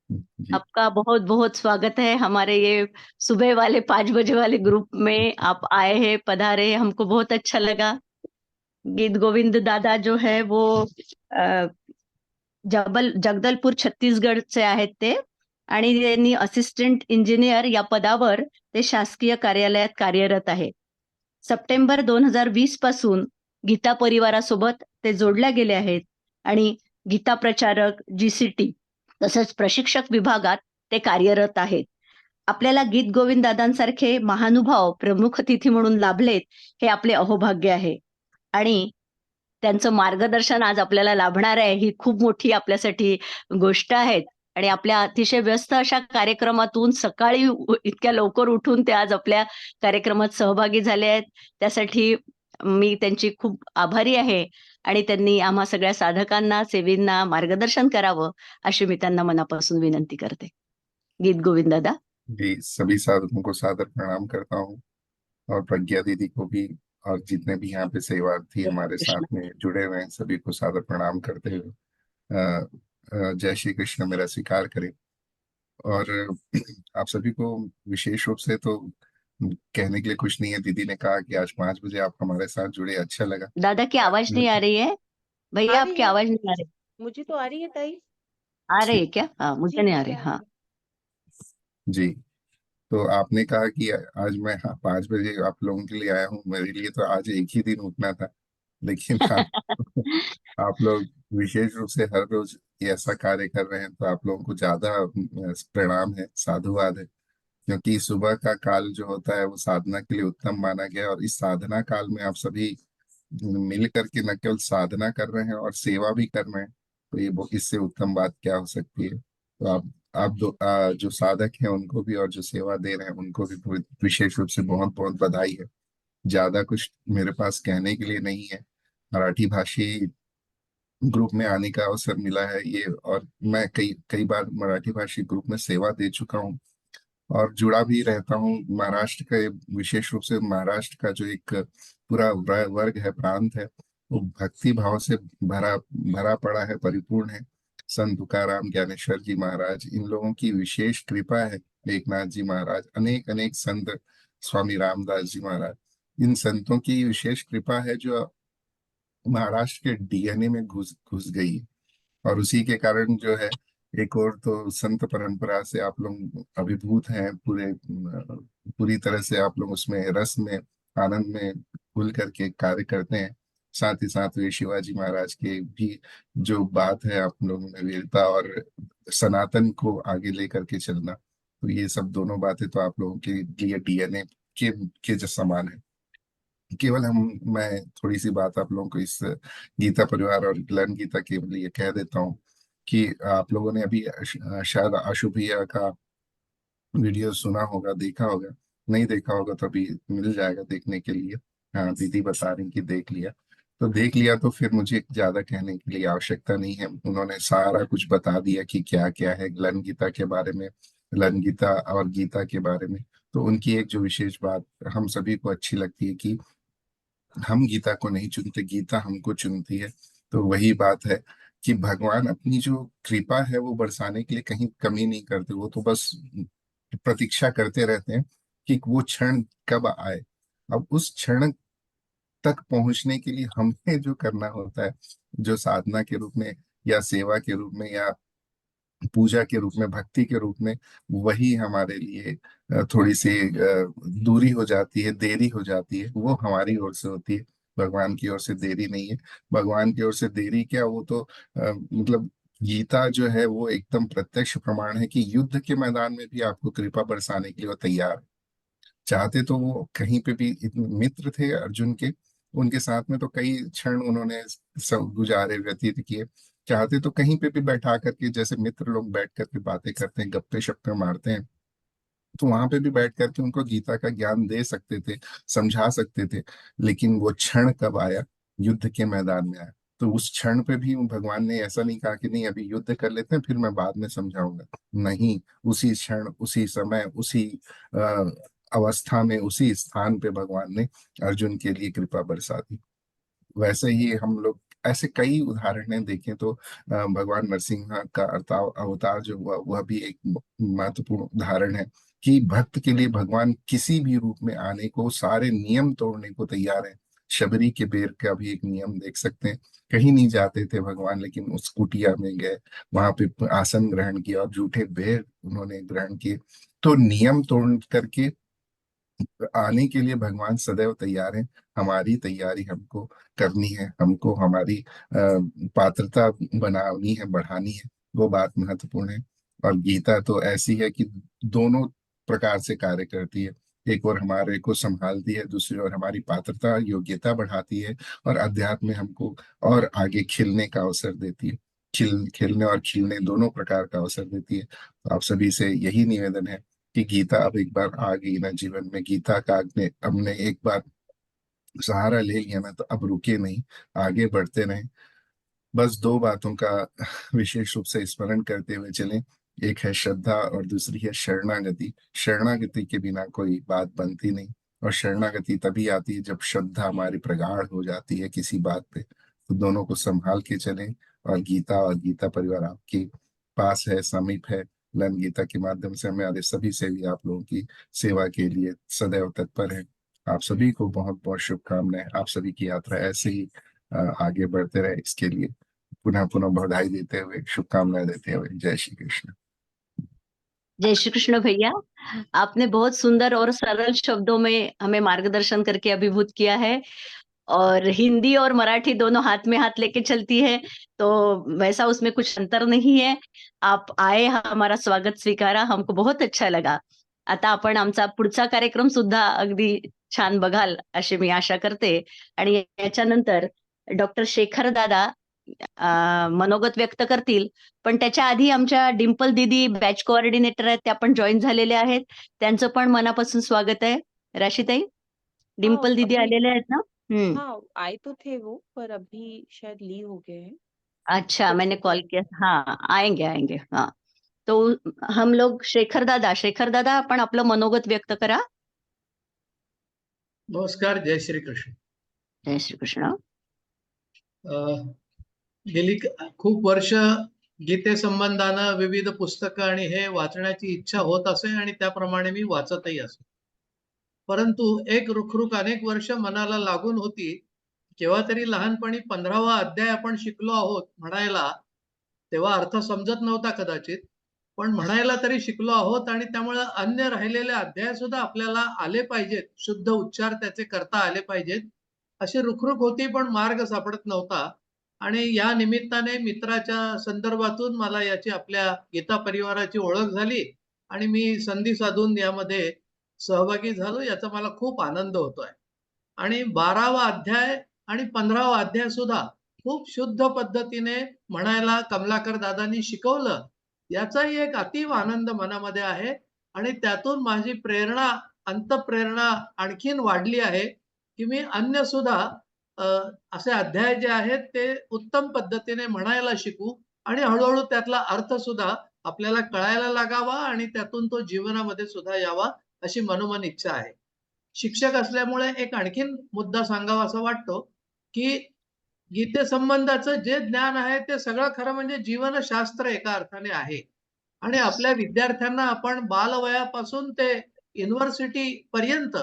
जी. आपका बहुत बहुत स्वागत है हमारे ये सुबह वाले 5 बजे वाले ग्रुप में. आप आए हैं, पधारे, हमको बहुत अच्छा लगा. गीत गोविंद दादा जो है वो जगदलपूर छत्तीसगड चे आहेत ते, आणि त्यांनी असिस्टंट इंजिनियर या पदावर ते शासकीय कार्यालयात कार्यरत आहे. सप्टेंबर 2020 पासून गीता परिवारासोबत ते जोडल्या गेले आहेत आणि गीता प्रचारक, GCT तसंच प्रशिक्षक विभागात ते कार्यरत आहेत. आपल्याला गीत गोविंद दादांसारखे महानुभाव प्रमुख अतिथी म्हणून लाभलेत हे आपले अहोभाग्य आहे, आणि त्यांचं मार्गदर्शन आज आपल्याला लाभणार आहे ही खूप मोठी आपल्यासाठी गोष्ट आहे. आणि आपल्या अतिशय व्यस्त अशा कार्यक्रमातून सकाळी इतक्या लवकर उठून ते आज आपल्या कार्यक्रमात सहभागी झाले आहेत. त्यासाठी मी त्यांची खूप आभारी आहे, आणि त्यांनी आम्हा सगळ्या साधकांना, सेवींना मार्गदर्शन करावं अशी मी त्यांना मनापासून विनंती करते. गीत गोविंद दादा. जी, सभी साधकों को सादर प्रणाम करता हूँ, और प्रज्ञा दीदी को भी, और जितने भी यहाँ पे सेवार्थी हमारे साथ में जुड़े हुए हैं सभी को सादर प्रणाम करते हुए जय श्री कृष्ण मेरा स्वीकार करें. और आप सभी को विशेष रूप से तो कहने के लिए कुछ नहीं है. दीदी ने कहा कि आज 5 बजे आप हमारे साथ जुड़े, अच्छा लगा. दादा की आवाज नहीं आ रही है भैया? आपकी आवाज नहीं आ रही. मुझे तो आ रही है ताई. आ रही है क्या? हाँ, मुझे नहीं आ रही. हाँ जी, तो आपने कहा कि आज मैं 5 बजे आप लोगों के लिए आया हूँ. मेरे लिए तो आज एक ही दिन उठना था, लेकिन आप लोग विशेष रूप से हर रोज ऐसा कार्य कर रहे हैं, तो आप लोगों को ज्यादा प्रणाम है, साधुवाद है. क्योंकि सुबह का काल जो होता है वो साधना के लिए उत्तम माना गया, और इस साधना काल में आप सभी मिल करके न केवल साधना कर रहे हैं और सेवा भी कर रहे हैं, तो ये इससे उत्तम बात क्या हो सकती है. तो आप जो साधक हैं उनको भी, और जो सेवा दे रहे हैं उनको भी विशेष रूप से बहुत बहुत बधाई है. ज्यादा कुछ मेरे पास कहने के लिए नहीं है. मराठी भाषी ग्रुप में आने का अवसर मिला है ये, और मैं कई बार मराठी भाषी ग्रुप में सेवा दे चुका हूँ और जुड़ा भी रहता हूँ. महाराष्ट्र का, विशेष रूप से महाराष्ट्र का जो एक पूरा वर्ग है, प्रांत है, वो भक्ति भाव से भरा पड़ा है, परिपूर्ण है. संत तुकाराम, ज्ञानेश्वर जी महाराज, इन लोगों की विशेष कृपा है. एकनाथ जी महाराज, अनेक अनेक संत, स्वामी रामदास जी महाराज, इन संतों की विशेष कृपा है जो महाराष्ट्र के DNA में घुस गई है. और उसी के कारण जो है, एक और तो संत परंपरा से आप लोग अभिभूत हैं, पूरी तरह से आप लोग उसमें रस में, आनंद में घुल करके कार्य करते हैं. साथ ही साथ वे शिवाजी महाराज के भी जो बात है, आप लोगों में वीरता और सनातन को आगे लेकर के चलना, तो ये सब दोनों बातें तो आप लोगों के लिए DNA के जो समान है. केवल मैं थोड़ी सी बात आप लोगों को इस गीता परिवार और लर्न गीता के लिए कह देता हूँ कि आप लोगों ने अभी शायद आशुप्रिया का वीडियो सुना होगा, देखा होगा। नहीं देखा होगा तो अभी मिल जाएगा देखने के लिए। हाँ, दीदी बता रही कि देख लिया, तो देख लिया तो फिर मुझे ज्यादा कहने के लिए आवश्यकता नहीं है। उन्होंने सारा कुछ बता दिया कि क्या क्या है लन गीता के बारे में, लन गीता और गीता के बारे में। तो उनकी एक जो विशेष बात हम सभी को अच्छी लगती है कि हम गीता को नहीं चुनते, गीता हमको चुनती है। तो वही बात है कि भगवान अपनी जो कृपा है वो बरसाने के लिए कहीं कमी नहीं करते। वो तो बस प्रतीक्षा करते रहते हैं कि वो क्षण कब आए। अब उस क्षण तक पहुंचने के लिए हमें जो करना होता है, जो साधना के रूप में या सेवा के रूप में या पूजा के रूप में, भक्ति के रूप में, वही हमारे लिए थोड़ी सी दूरी हो जाती है, देरी हो जाती है। वो हमारी ओर से होती है, भगवान की ओर से देरी नहीं है। भगवान की ओर से देरी क्या, वो तो मतलब गीता जो है वो एकदम प्रत्यक्ष प्रमाण है कि युद्ध के मैदान में भी आपको कृपा बरसाने के लिए वो तैयार है। चाहते तो वो कहीं पे भी, इतने मित्र थे अर्जुन के, उनके साथ में तो कई क्षण उन्होंने सब गुजारे, व्यतीत किए। चाहते तो कहीं पे भी बैठा करके, जैसे मित्र लोग बैठ करके बातें करते हैं, गप्पे शप्पे मारते हैं, तो वहां पे भी बैठ करके उनको गीता का ज्ञान दे सकते थे, समझा सकते थे। लेकिन वो क्षण कब आया? युद्ध के मैदान में आया। तो उस क्षण पे भी भगवान ने ऐसा नहीं कहा कि नहीं अभी युद्ध कर लेते हैं फिर मैं बाद में समझाऊंगा। नहीं, उसी क्षण, उसी समय, उसी अवस्था में, उसी स्थान पे भगवान ने अर्जुन के लिए कृपा बरसा दी। वैसे ही हम लोग ऐसे कई उदाहरणें देखें तो भगवान नरसिंह का अवतार जो हुआ वह भी एक महत्वपूर्ण उदाहरण है कि भक्त के लिए भगवान किसी भी रूप में आने को, सारे नियम तोड़ने को तैयार है। शबरी के बेर का भी एक नियम देख सकते हैं। कहीं नहीं जाते थे भगवान, लेकिन उस कुटिया में गए, वहां पे आसन ग्रहण किया और झूठे बेर उन्होंने ग्रहण किए। तो नियम तोड़ करके आने के लिए भगवान सदैव तैयार है। हमारी तैयारी हमको करनी है, हमको हमारी पात्रता बनानी है, बढ़ानी है। वो बात महत्वपूर्ण है। और गीता तो ऐसी है कि दोनों प्रकार से कार्य करती है। एक और हमारे को संभालती है, दूसरी ओर हमारी पात्रता, योग्यता बढ़ाती है, और अध्यात्म में हमको और आगे खिलने का अवसर देती है। खेलने और खिलने दोनों प्रकार का अवसर देती है। तो आप सभी से यही निवेदन है कि गीता अब एक बार आ गई ना जीवन में, गीता का हमने एक बार सहारा ले लिया ना, तो अब रुके नहीं, आगे बढ़ते रहें। बस दो बातों का विशेष रूप से स्मरण करते हुए चलें। एक है श्रद्धा और दूसरी है शरणागति। शरणागति के बिना कोई बात बनती नहीं, और शरणागति तभी आती है जब श्रद्धा हमारी प्रगाढ़ हो जाती है किसी बात पे। तो दोनों को संभाल के चलें। और गीता परिवार आपके पास है, समीप है। लर्न गीता के माध्यम से हमारे सभी सेवी आप लोगों की सेवा के लिए सदैव तत्पर है। आप सभी को बहुत बहुत शुभकामनाएं। आप सभी की यात्रा ऐसे ही आगे बढ़ते रहे, इसके लिए पुनः पुनः बधाई देते हुए, शुभकामनाएं देते हुए, जय श्री कृष्ण। जय श्री कृष्ण भैया, आपने बहुत सुंदर और सरल शब्दों में हमें मार्गदर्शन करके अभिभूत किया है। और हिंदी और मराठी दोनों हाथ में हाथ लेके चलती है, तो वैसा उसमें कुछ अंतर नहीं है। आप आए, हमारा स्वागत स्वीकारा, हमको बहुत अच्छा लगा। आता आपण आमचा पुढचा कार्यक्रम सुद्धा अगदी छान बघाल अशी मी आशा करते। आणि याच्यानंतर डॉक्टर शेखर दादा मनोगत व्यक्त करतील, पण त्याच्या आधी आमच्या डिंपल दीदी बॅच कोऑर्डिनेटर आहेत, त्या पण जॉईन झालेल्या आहेत। त्यांचं पण मनापासून स्वागत आहे। राशीताई, डिंपल दीदी अभी आलेले आहेत ना? हाँ आए तो थे वो, पर अभी शायद लीव हो गए हैं। अच्छा, तो मैंने कॉल किया। हाँ, आएंगे आएंगे। हाँ, तो हम लोग शेखर दादा आपण आपलं मनोगत व्यक्त करा। नमस्कार, जय श्री कृष्ण। जय श्री कृष्ण। गेली खूप वर्ष गीते संबंधानं विविध पुस्तकं आणि हे वाचण्याची इच्छा होत असे, आणि त्याप्रमाणे मी वाचतही असे. परंतु एक रुखरुख अनेक वर्ष मनाला लागून होती. केव्हा तरी लहानपणी 15वा अध्याय आपण शिकलो आहोत म्हणायला, तेव्हा अर्थ समजत नव्हता कदाचित, पण म्हणायला तरी शिकलो आहोत, आणि त्यामुळे अन्य राहिलेले अध्याय सुद्धा आपल्याला आले पाहिजेत, शुद्ध उच्चार त्याचे करता आले पाहिजेत, अशी रुखरुख होती, पण मार्ग सापडत नव्हता. आणि या निमित्ताने मित्राच्या संदर्भातून मला याची, आपल्या गीता परिवाराची ओळख झाली, आणि मी संधी साधून यामध्ये सहभागी झालो. याचा मला खूप आनंद होतोय. आणि 12वा अध्याय आणि 15वा अध्याय सुद्धा खूप शुद्ध पद्धतीने म्हणायला कमलाकर दादांनी शिकवलं. याचाही एक अतीव आनंद मनामध्ये आहे आणि त्यातून माझी प्रेरणा, अंतःप्रेरणा आणखीन वाढली आहे की मी अन्य सुद्धा असे अध्याय जे आहेत ते उत्तम पद्धतीने म्हणायला शिकू आणि हळूहळू त्यातला अर्थ सुद्धा आपल्याला कळायला लागावा आणि त्यातून तो जीवनामध्ये सुद्धा यावा अशी मनोमन इच्छा आहे. शिक्षक असल्यामुळे एक आणखीन मुद्दा सांगावा असं वाटतो की गीतेसंबंधाचं जे ज्ञान आहे ते सगळं खरं म्हणजे जीवनशास्त्र एका अर्थाने आहे आणि आपल्या विद्यार्थ्यांना आपण बालवयापासून ते युनिव्हर्सिटी पर्यंत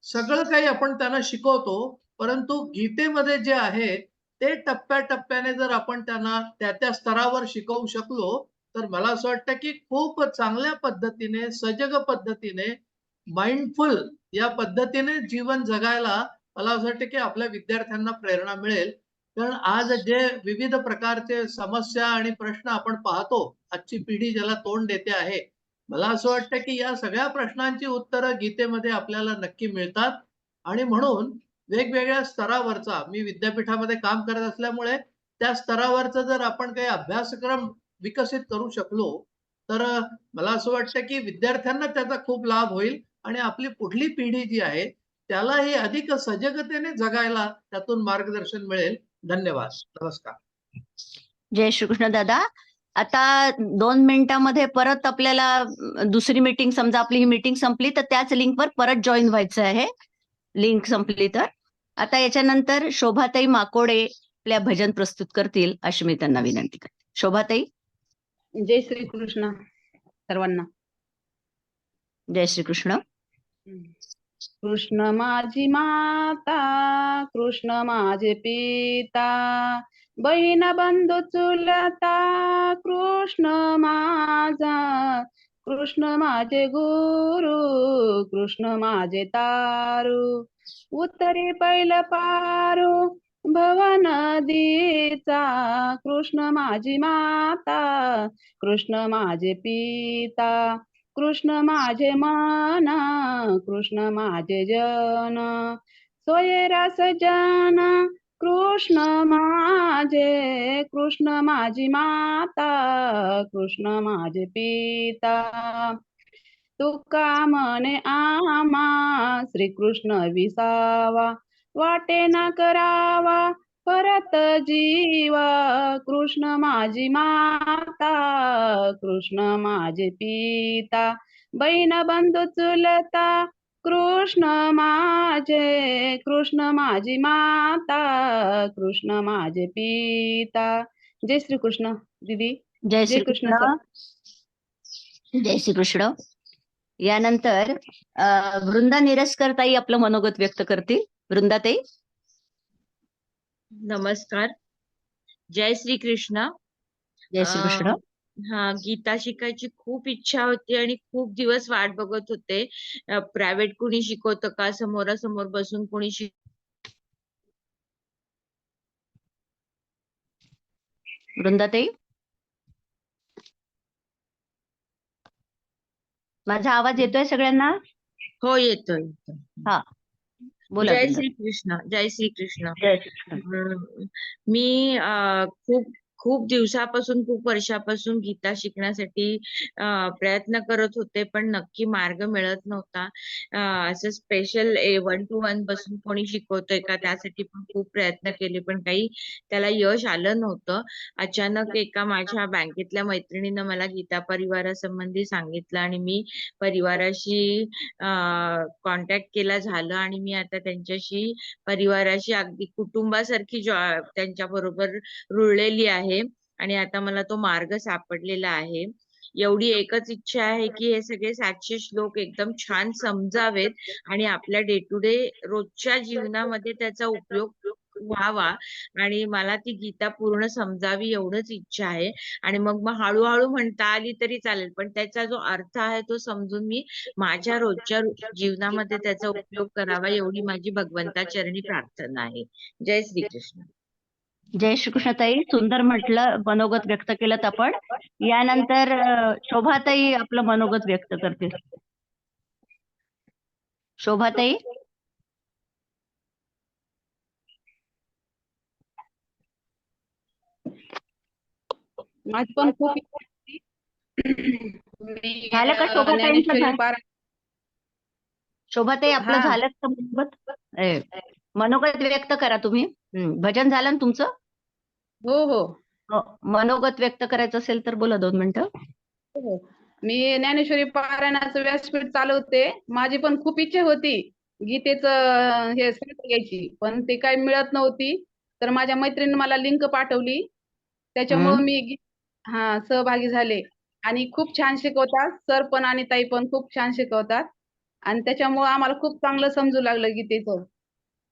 सगळं काही आपण त्यांना शिकवतो. परंतु गीतेमध्ये जे आहे ते टप्प्याटप्प्याने जर आपण त्यांना त्या स्तरावर शिकवू शकलो तर मला असं वाटतं की खूप चांगल्या पद्धतीने, सजग पद्धतीने, माइंडफुल या पद्धतीने जीवन जगायला मला असं वाटतं की आपल्या विद्यार्थ्यांना प्रेरणा मिळेल. कारण आज जे विविध प्रकारचे समस्या आणि प्रश्न आपण पाहतो, आजची पिढी ज्याला तोंड देते आहे, मला असं वाटतं की या सगळ्या प्रश्नांची उत्तरं गीतेमध्ये आपल्याला नक्की मिळतात आणि म्हणून वेगवेगळ्या स्तरावरचा, मी विद्यापीठामध्ये काम करत असल्यामुळे त्या स्तरावरचा जर आपण काही अभ्यासक्रम विकसित करू शकलो तर मला असं वाटतं की विद्यार्थ्यांना त्याचा खूप लाभ होईल आणि आपली पुढली पिढी जी आहे त्यालाही अधिक सजगतेने जगायला त्यातून मार्गदर्शन मिळेल. धन्यवाद. नमस्कार. जय श्रीकृष्ण दादा. आता 2 मिनिटांमध्ये परत आपल्याला दुसरी मीटिंग, समजा आपली ही मीटिंग संपली तर त्याच लिंकवर परत जॉईन व्हायचं आहे. लिंक संपली तर. आता याच्यानंतर शोभाताई माकोडे आपल्या भजन प्रस्तुत करतील अशी मी त्यांना विनंती करते. शोभाताई. जय श्रीकृष्ण सर्वांना. जय श्रीकृष्ण. कृष्ण माझी माता, कृष्ण माझे पिता, बहीण बंधू चुलता, कृष्ण माझा, कृष्ण माझे गुरु, कृष्ण माझे तारू, उत्तरी पैल पारू भव नदीचा, कृष्ण माझी माता, कृष्ण माझे पिता, कृष्ण माझे मन, कृष्ण माझे जन, सोयरा सजन, कृष्ण माझे, कृष्ण माझी माता, कृष्ण माझे पिता. तुका म्हणे आम्हा श्रीकृष्ण विसावा, वाटे ना करावा परत जीवा, कृष्ण माझी माता, कृष्ण माझे पिता, बहीण बंधू चुलता, कृष्ण माझे, कृष्ण माझी माता, कृष्ण माझे पिता. जय श्रीकृष्ण दीदी. जय जय कृष्ण श्रीकृष्ण. जय श्रीकृष्ण. यानंतर वृंदा निरस्कर ताई आपलं मनोगत व्यक्त करतील. वृंदाताई. नमस्कार. जय श्री कृष्ण. जय श्रीकृष्ण. हा, गीता शिकायची खूप इच्छा होती आणि खूप दिवस वाट बघत होते. प्रायव्हेट कुणी शिकवतं का, समोरासमोर बसून कुणी वृंदाताई. माझा आवाज येतोय सगळ्यांना? हो, येतोय. हा, बोला. जय श्री कृष्ण. जय श्री कृष्ण. जय श्रीकृष्ण. मी खूप दिवसापासून, खूप वर्षापासून गीता शिकण्यासाठी प्रयत्न करत होते, पण नक्की मार्ग मिळत नव्हता. असं स्पेशल 1 to 1 बसून कोणी शिकवतोय का त्यासाठी पण खूप प्रयत्न केले, पण काही त्याला यश आलं नव्हतं. अचानक एका माझ्या बँकेतल्या मैत्रिणीनं मला गीता परिवारासंबंधी सांगितलं आणि मी परिवाराशी कॉन्टॅक्ट केला झालं आणि मी आता त्यांच्याशी, परिवाराशी अगदी कुटुंबासारखी त्यांच्या बरोबर रुळलेली आहे आणि आता मला तो मार्ग सापडलेला आहे. एवढी एकच इच्छा आहे की हे सगळे 700 श्लोक एकदम छान समजावेत आणि आपल्या डे टू डे रोजच्या जीवनामध्ये त्याचा उपयोग व्हावा आणि मला ती गीता पूर्ण समजावी एवढंच इच्छा आहे. आणि मग हळूहळू म्हणता आली तरी चालेल, पण त्याचा जो अर्थ आहे तो समजून मी माझ्या रोजच्या जीवनामध्ये त्याचा उपयोग करावा एवढी माझी भगवंताचरणी प्रार्थना आहे. जय श्रीकृष्ण. जय श्रीकृष्ण ताई. सुंदर म्हटलं, मनोगत व्यक्त केलं आपण. यानंतर शोभाताई आपलं मनोगत व्यक्त करतील. शोभाताई. माझी पण खूप इच्छा होती. मी झालं का शोभाताईंचं ज्ञानेश्वरी झालं? पारायण शोभाताई आपलं हा झालं का मनोगत व्यक्त करा तुम्ही. भजन झालं ना तुमचं? हो हो हो, मनोगत व्यक्त करायचं असेल तर बोला 2 मिनिटं. हो. मी ज्ञानेश्वरी पारायणाचं व्यासपीठ चालवते. माझी पण खूप इच्छा होती गीतेचं हे सांगता घ्यायची, पण ते काही मिळत नव्हती. तर माझ्या मैत्रिणीने मला लिंक पाठवली. त्याच्यामुळं मी सहभागी झाले आणि खूप छान शिकवतात. सर पण आणि ताई पण खूप छान शिकवतात आणि त्याच्यामुळं आम्हाला खूप चांगलं समजू लागलं गीतेचं.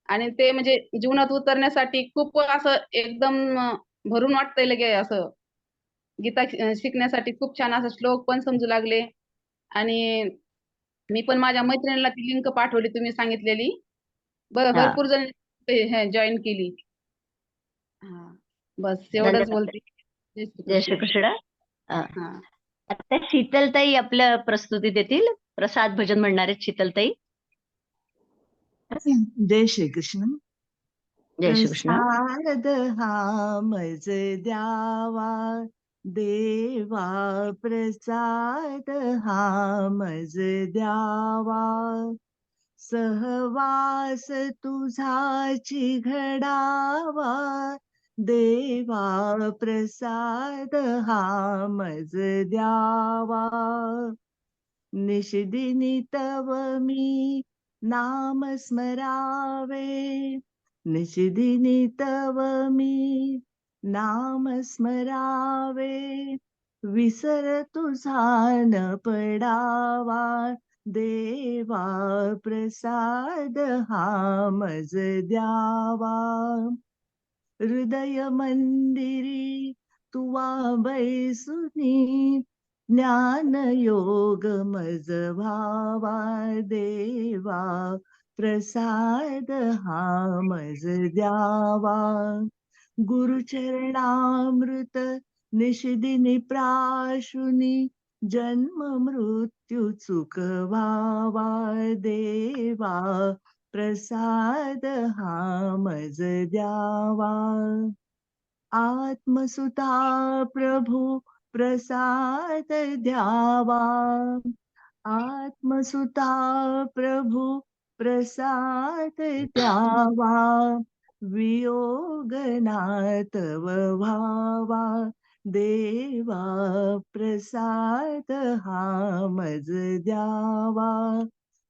आणि ते म्हणजे जीवनात उतरण्यासाठी खूप असं एकदम भरून वाटतंय लगे असं. गीता शिकण्यासाठी खूप छान असं श्लोक पण समजू लागले आणि मी पण माझ्या मैत्रिणीला ती लिंक पाठवली तुम्ही सांगितलेली. हां. भरपूर जण जॉईन केली. हा बस एवढंच धन्यवाद. बोलते. जय जय श्रीकृष्ण. श्रीकृष्ण. हा आता शीतलताई आपल्या प्रस्तुती देतील. प्रसाद भजन म्हणणार आहेत शीतलताई. जय श्रीकृष्ण. जय श्रीकृष्ण. प्रसाद हा मज द्यावा देवा, प्रसाद हा मज द्यावा, सहवास तुझाची घडावा देवा, प्रसाद हा मज द्यावा, निषदिनी तव मी नाम स्मरावे, निषदिनी तव मी नाम स्मरावे, विसर तुझा न पडावा देवा, प्रसाद हा मज द्यावा, हृदय मंदिरी तुवा बैसुनी ज्ञान योग मज व्हावा देवा, प्रसाद हा मज द्यावा, गुरुचरणामृत निषदिनी प्राशुनी जन्म मृत्यू चुकवावा देवा, प्रसाद हा मज द्यावा, आत्मसुता प्रभु प्रसाद द्यावा, आत्मसुता प्रभु प्रसाद द्यावा, वियोग नातव व्हावा देवा, प्रसाद हा मज द्यावा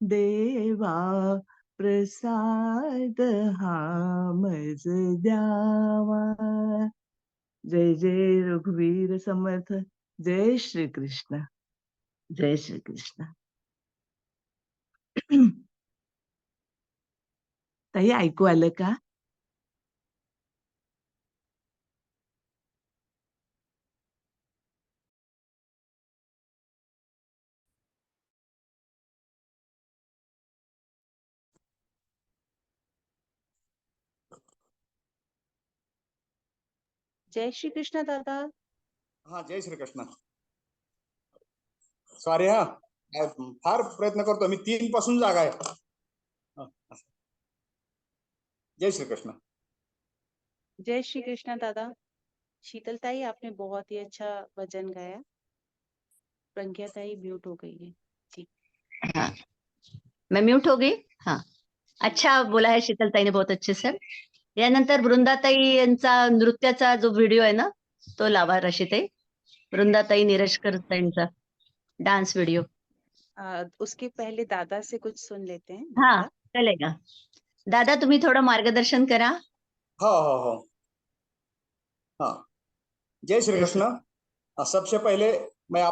देवा, प्रसाद हा मज द्यावा. जय जय रघुवीर समर्थ. जय श्री कृष्ण. जय श्री कृष्ण. ताई ऐकू आलं का? जय श्री कृष्ण दादा. हा जय श्रीकृष्ण. सॉरी हा, फार प्रयत्न करतो मी. 3 पासून जागा आहे. जय श्रीकृष्ण. जय श्री कृष्ण दादा. शीतलताई आपने बहुत ही अच्छा भजन गाया. प्रज्ञाताई म्यूट हो गई है. ठीक. हाँ, मैं म्यूट हो गई. हाँ, अच्छा बोला है शीतलताईने बहुत अच्छे से. यानंतर वृंदाताई यांचा नृत्याचा जो व्हिडिओ आहे ना तो लावा रशीताई. वृंदाताई निरजकर ताईंचा डान्स व्हिडिओ. उसके पहले दादा से कुछ सुन लेते हैं. हाँ दादा. चलेगा. दादा तुम्ही थोडं मार्गदर्शन करा. हो हो हो. हाँ जय श्रीकृष्ण. सबसे पहिले मैं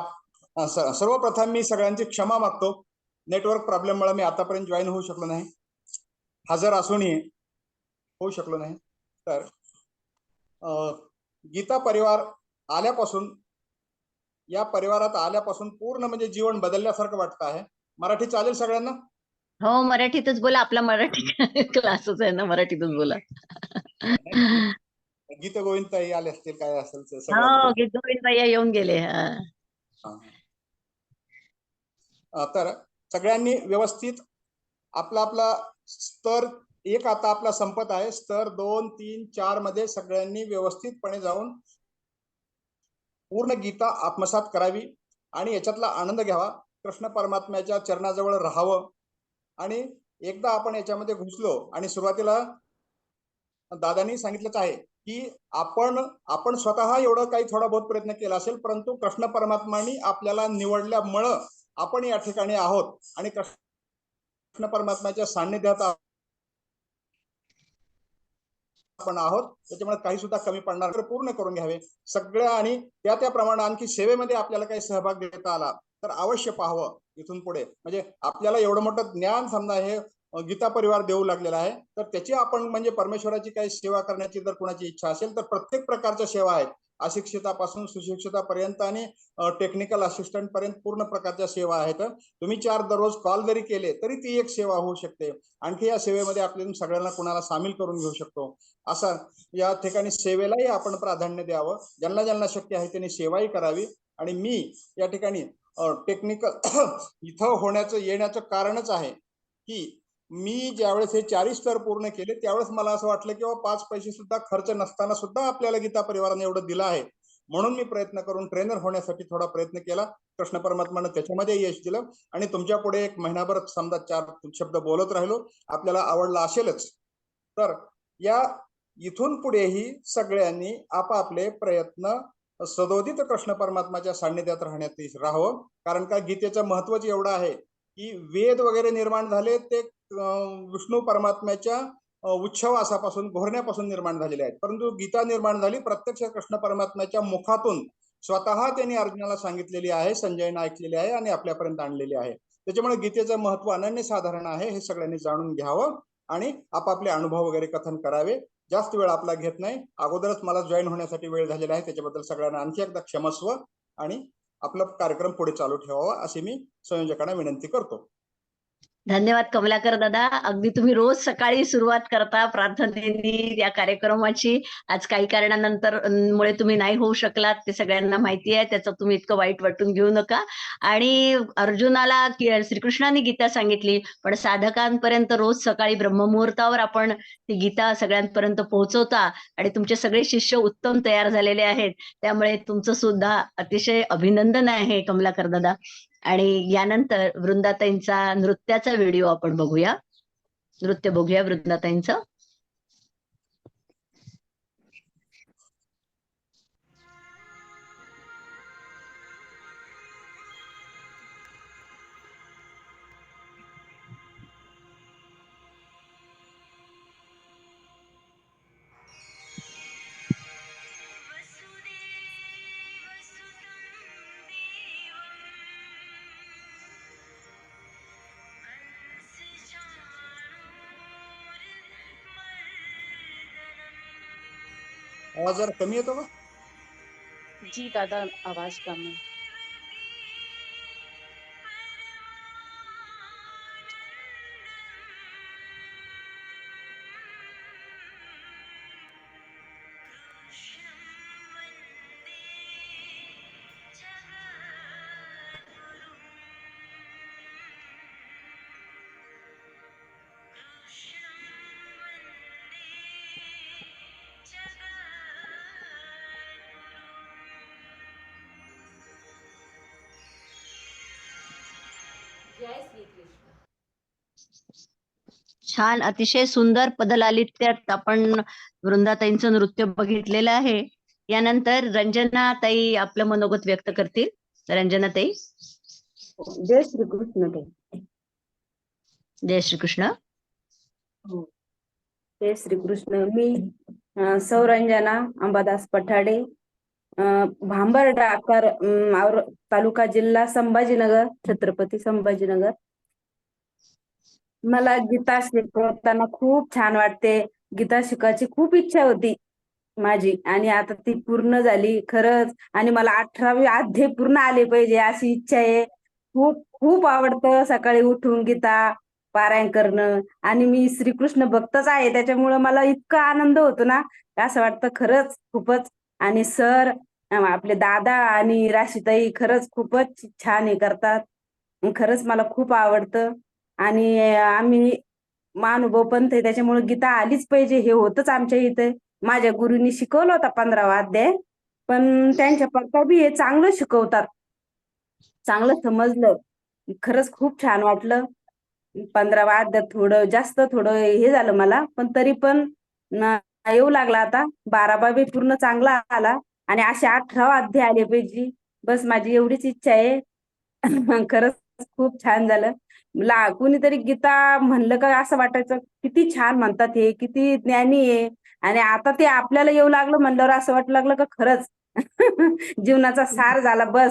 सर्वप्रथम मी सगळ्यांची क्षमा मागतो. नेटवर्क प्रॉब्लेममुळे मी आतापर्यंत जॉईन होऊ शकलो नाही. हजर असूनही होऊ शकलो नाही. तर गीता परिवार आल्यापासून, या परिवारात आल्यापासून पूर्ण म्हणजे जीवन बदलल्यासारखं वाटतं आहे. मराठी चालेल सगळ्यांना? हो मराठीतच बोला. आपला मराठी क्लासच आहे ना, मराठीतच बोला. गीत गोविंदताई आले असतील, काय असेल ते हो सगळ्यांना. गीत गोविंद भैया येऊन गेले. तर सगळ्यांनी व्यवस्थित आपला आपला स्तर एक आता आपला संपत आहे. स्तर 2, 3, 4 मध्ये सगळ्यांनी व्यवस्थितपणे जाऊन पूर्ण गीता आत्मसात करावी आणि याच्यातला आनंद घ्यावा, कृष्ण परमात्म्याच्या चरणाजवळ राहावं. आणि एकदा आपण याच्यामध्ये घुसलो आणि सुरुवातीला दादांनी सांगितलंच आहे की आपण स्वतः एवढं काही थोडा बहुत प्रयत्न केला असेल, परंतु कृष्ण परमात्मानी आपल्याला निवडल्यामुळं आपण या ठिकाणी आहोत आणि कृष्ण परमात्म्याच्या सान्निध्यात आपण आहोत. त्याच्यामुळे काही सुद्धा कमी पडणार तर पूर्ण करून घ्यावे सगळ्या. आणि त्याप्रमाणे आणखी सेवेमध्ये आपल्याला काही सहभाग देता आला तर अवश्य पाहावं इथून पुढे. म्हणजे आपल्याला एवढं मोठं ज्ञान समजा हे गीता परिवार देऊ लागलेला आहे, तर त्याची आपण म्हणजे परमेश्वराची काही सेवा करण्याची जर कोणाची इच्छा असेल तर प्रत्येक प्रकारच्या सेवा आहेत, अशिक्षितापासून सुशिक्षितापर्यंत आणि टेक्निकल असिस्टंट पर्यंत पूर्ण प्रकारच्या सेवा आहेत. तुम्ही 4 दररोज कॉल जरी केले तरी ती एक सेवा होऊ शकते. आणखी या सेवेमध्ये आपल्याला सगळ्यांना कुणाला सामील करून घेऊ शकतो. असं या ठिकाणी सेवेलाही आपण प्राधान्य द्यावं. ज्यांना ज्यांना शक्य आहे त्यांनी सेवाही करावी. आणि मी या ठिकाणी टेक्निकल इथं येण्याचं कारणच आहे की मी ज्यावेळेस हे 4 स्तर पूर्ण केले त्यावेळेस मला असं वाटलं की 5 पैसे सुद्धा खर्च नसताना सुद्धा आपल्याला गीता परिवाराने एवढं दिलं आहे, म्हणून मी प्रयत्न करून ट्रेनर होण्यासाठी थोडा प्रयत्न केला. कृष्ण परमात्मानं त्याच्यामध्ये यश दिलं आणि तुमच्या पुढे 1 महिनाभर समजा 4 शब्द बोलत राहिलो. आपल्याला आवडलं असेलच. तर या इथून पुढेही सगळ्यांनी आपापले प्रयत्न सदोदित कृष्ण परमात्माच्या सान्निध्यात राहावं. कारण का गीतेचं महत्वच एवढं आहे की वेद वगैरे निर्माण झाले ते विष्णू परमात्म्याच्या उच्छवासापासून घोरण्यापासून निर्माण झालेले आहेत, परंतु गीता निर्माण झाली प्रत्यक्ष कृष्ण परमात्म्याच्या मुखातून. स्वतः त्यांनी अर्जुनाला सांगितलेली आहे, संजयने ऐकलेली आहे आणि आपल्यापर्यंत आणलेली आहे. त्याच्यामुळे गीतेचं महत्व अनन्यसाधारण आहे, हे सगळ्यांनी जाणून घ्यावं आणि आपापले अनुभव वगैरे कथन करावे. जास्त वेळ आपला घेत नाही, अगोदरच मला जॉईन होण्यासाठी वेळ झालेला आहे, त्याच्याबद्दल सगळ्यांना आणखी एकदा क्षमस्व आणि आपला कार्यक्रम पुढे चालू ठेवावा अशी मी संयोजकांना विनंती करतो. धन्यवाद कमलाकर दादा. अगदी तुम्ही रोज सकाळी सुरुवात करता प्रार्थनेनी या कार्यक्रमाची. आज काही कारणानंतर मुळे तुम्ही नाही होऊ शकलात, ते सगळ्यांना माहिती आहे. त्याचं तुम्ही इतकं वाईट वाटून घेऊ नका. आणि अर्जुनाला श्रीकृष्णाने गीता सांगितली, पण साधकांपर्यंत रोज सकाळी ब्रह्ममुहूर्तावर आपण ती गीता सगळ्यांपर्यंत पोहोचवता आणि तुमचे सगळे शिष्य उत्तम तयार झालेले आहेत. त्यामुळे तुमचं सुद्धा अतिशय अभिनंदन आहे कमलाकर दादा. आणि यानंतर वृंदाताईंचा नृत्याचा व्हिडिओ आपण बघूया. नृत्य बघूया वृंदाताईंचं. आवाज जरा कमी येतो का? जी दादा, आवाज कम है. छान, अतिशय सुंदर पदलालित्यात आपण वृंदाताईंचं नृत्य बघितलेलं आहे. यानंतर रंजना ताई आपलं मनोगत व्यक्त करतील. रंजना ताई. जय श्रीकृष्ण ताई. जय श्रीकृष्ण. हो, जय श्रीकृष्ण. मी सौरंजना अंबादास पठाडे, भांबर्डा तालुका जिल्हा संभाजीनगर, छत्रपती संभाजीनगर. मला गीता शिकवताना खूप छान वाटते. गीता शिकायची खूप इच्छा होती माझी आणि आता ती पूर्ण झाली खरंच. आणि मला 18वे अध्याय पूर्ण आले पाहिजे अशी इच्छा आहे. खूप खूप आवडतं सकाळी उठून गीता पारायण करणं. आणि मी श्रीकृष्ण भक्तच आहे, त्याच्यामुळे मला इतका आनंद होतो ना, असं वाटतं खरंच खूपच. आणि सर आपले दादा आणि राशीताई खरंच खूपच छान हे करतात. खरंच मला खूप आवडतं. आणि आम्ही महानुभव पंथ आहे, त्याच्यामुळे गीता आलीच पाहिजे हे होतच आमच्या इथे. माझ्या गुरुनी शिकवलं होता 15वा अध्याय, पण त्यांच्या पप्पा बी हे चांगलं शिकवतात, चांगलं समजलं. खरंच खूप छान वाटलं. 15वा अध्याय थोडं हे झालं मला, पण तरी पण न- येऊ लागला आता. 12वा बी पूर्ण चांगला आला आणि असे 18वा अध्याय आले पाहिजे. बस माझी एवढीच इच्छा आहे. खरंच खूप छान झालं. कुणीतरी गीता म्हणलं का असं वाटायचं किती छान म्हणतात, हे किती ज्ञानी आहे. आणि आता ते आपल्याला येऊ लागलं म्हणल्यावर असं वाटू लागलं का खरंच जीवनाचा सार झाला बस.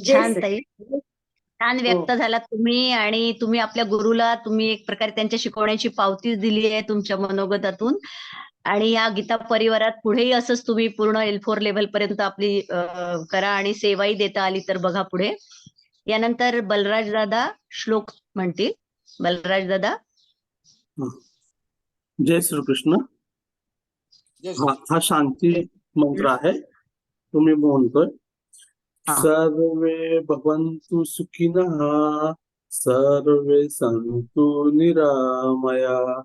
जय छान श्री. ताई, छान हो. व्यक्त झाला तुम्ही. आणि तुम्ही आपल्या गुरुला तुम्ही एक प्रकारे त्यांच्या शिकवण्याची पावती दिली आहे तुमच्या मनोगतातून. आणि या गीता परिवारात पुढेही असंच तुम्ही पूर्ण L4 लेव्हल पर्यंत आपली करा आणि सेवाही देता आली तर बघा पुढे. यानंतर बलराज दादा श्लोक म्हणतील. बलराज दादा. जय श्रीकृष्ण. जय हा शांती मंत्र आहे, तुम्ही म्हणतोय. सर्वे भवन्तु सुखिनः, सर्वे सन्तु निरामया,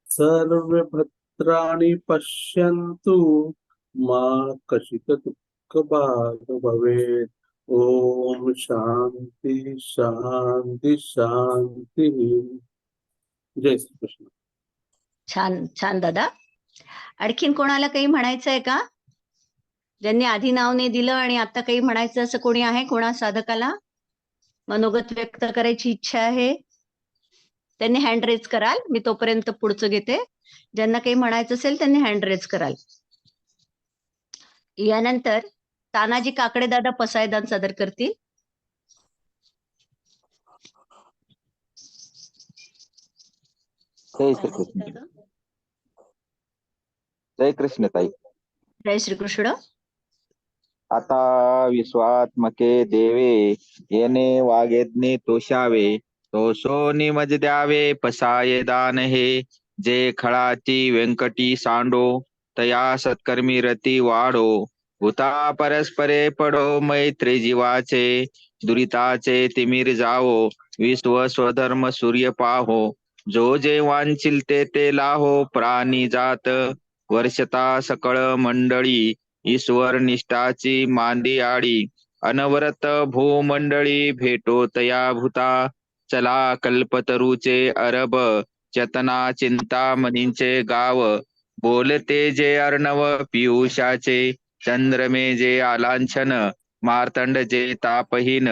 सर्वे भद्राणि पश्यन्तु, मा कश्चित् दुःखभाग् भवेत्. ओम शांती शांती शांती. जय श्रीकृष्ण. छान छान दादा. आणखीन कोणाला काही म्हणायचं आहे का? ज्यांनी आधी नाव नाही दिलं आणि आता काही म्हणायचं असं कोणी आहे? कोणा साधकाला मनोगत व्यक्त करायची इच्छा आहे त्यांनी हँड रेज कराल. मी तोपर्यंत पुढचं घेते. ज्यांना काही म्हणायचं असेल त्यांनी हँड रेज कराल. यानंतर तानाजी काकडे दादा पसायदान सादर करतील. जय श्रीकृष्ण. जय कृष्ण ताई. जय श्रीकृष्ण. आता विश्वात्मके देवे, येणे वागेज्ञे तोषावे, तो सोनी मज द्यावे पसाये दान हे. जे खळाची व्यंकटी सांडो, तया सत्कर्मी रती वाढो. भूता परस्परे पडो मैत्री जीवाचे, दुरिताचे तिमिर जावो, विश्व स्वधर्म सूर्य पाहो. जो जे वांछिल ते लाहो, प्राणी जात वर्षता सकळ मंडळी. ईश्वर निष्ठाची मांदी आडी, अनवरत भूमंडळी भेटो तया भूता. चला कल्पतरूचे अरब, चेतना चिंतामणींचे गाव. बोलते जे अर्णव पियुषाचे, चंद्रमे जे आलांछन, मार्तंड जे तापहीन.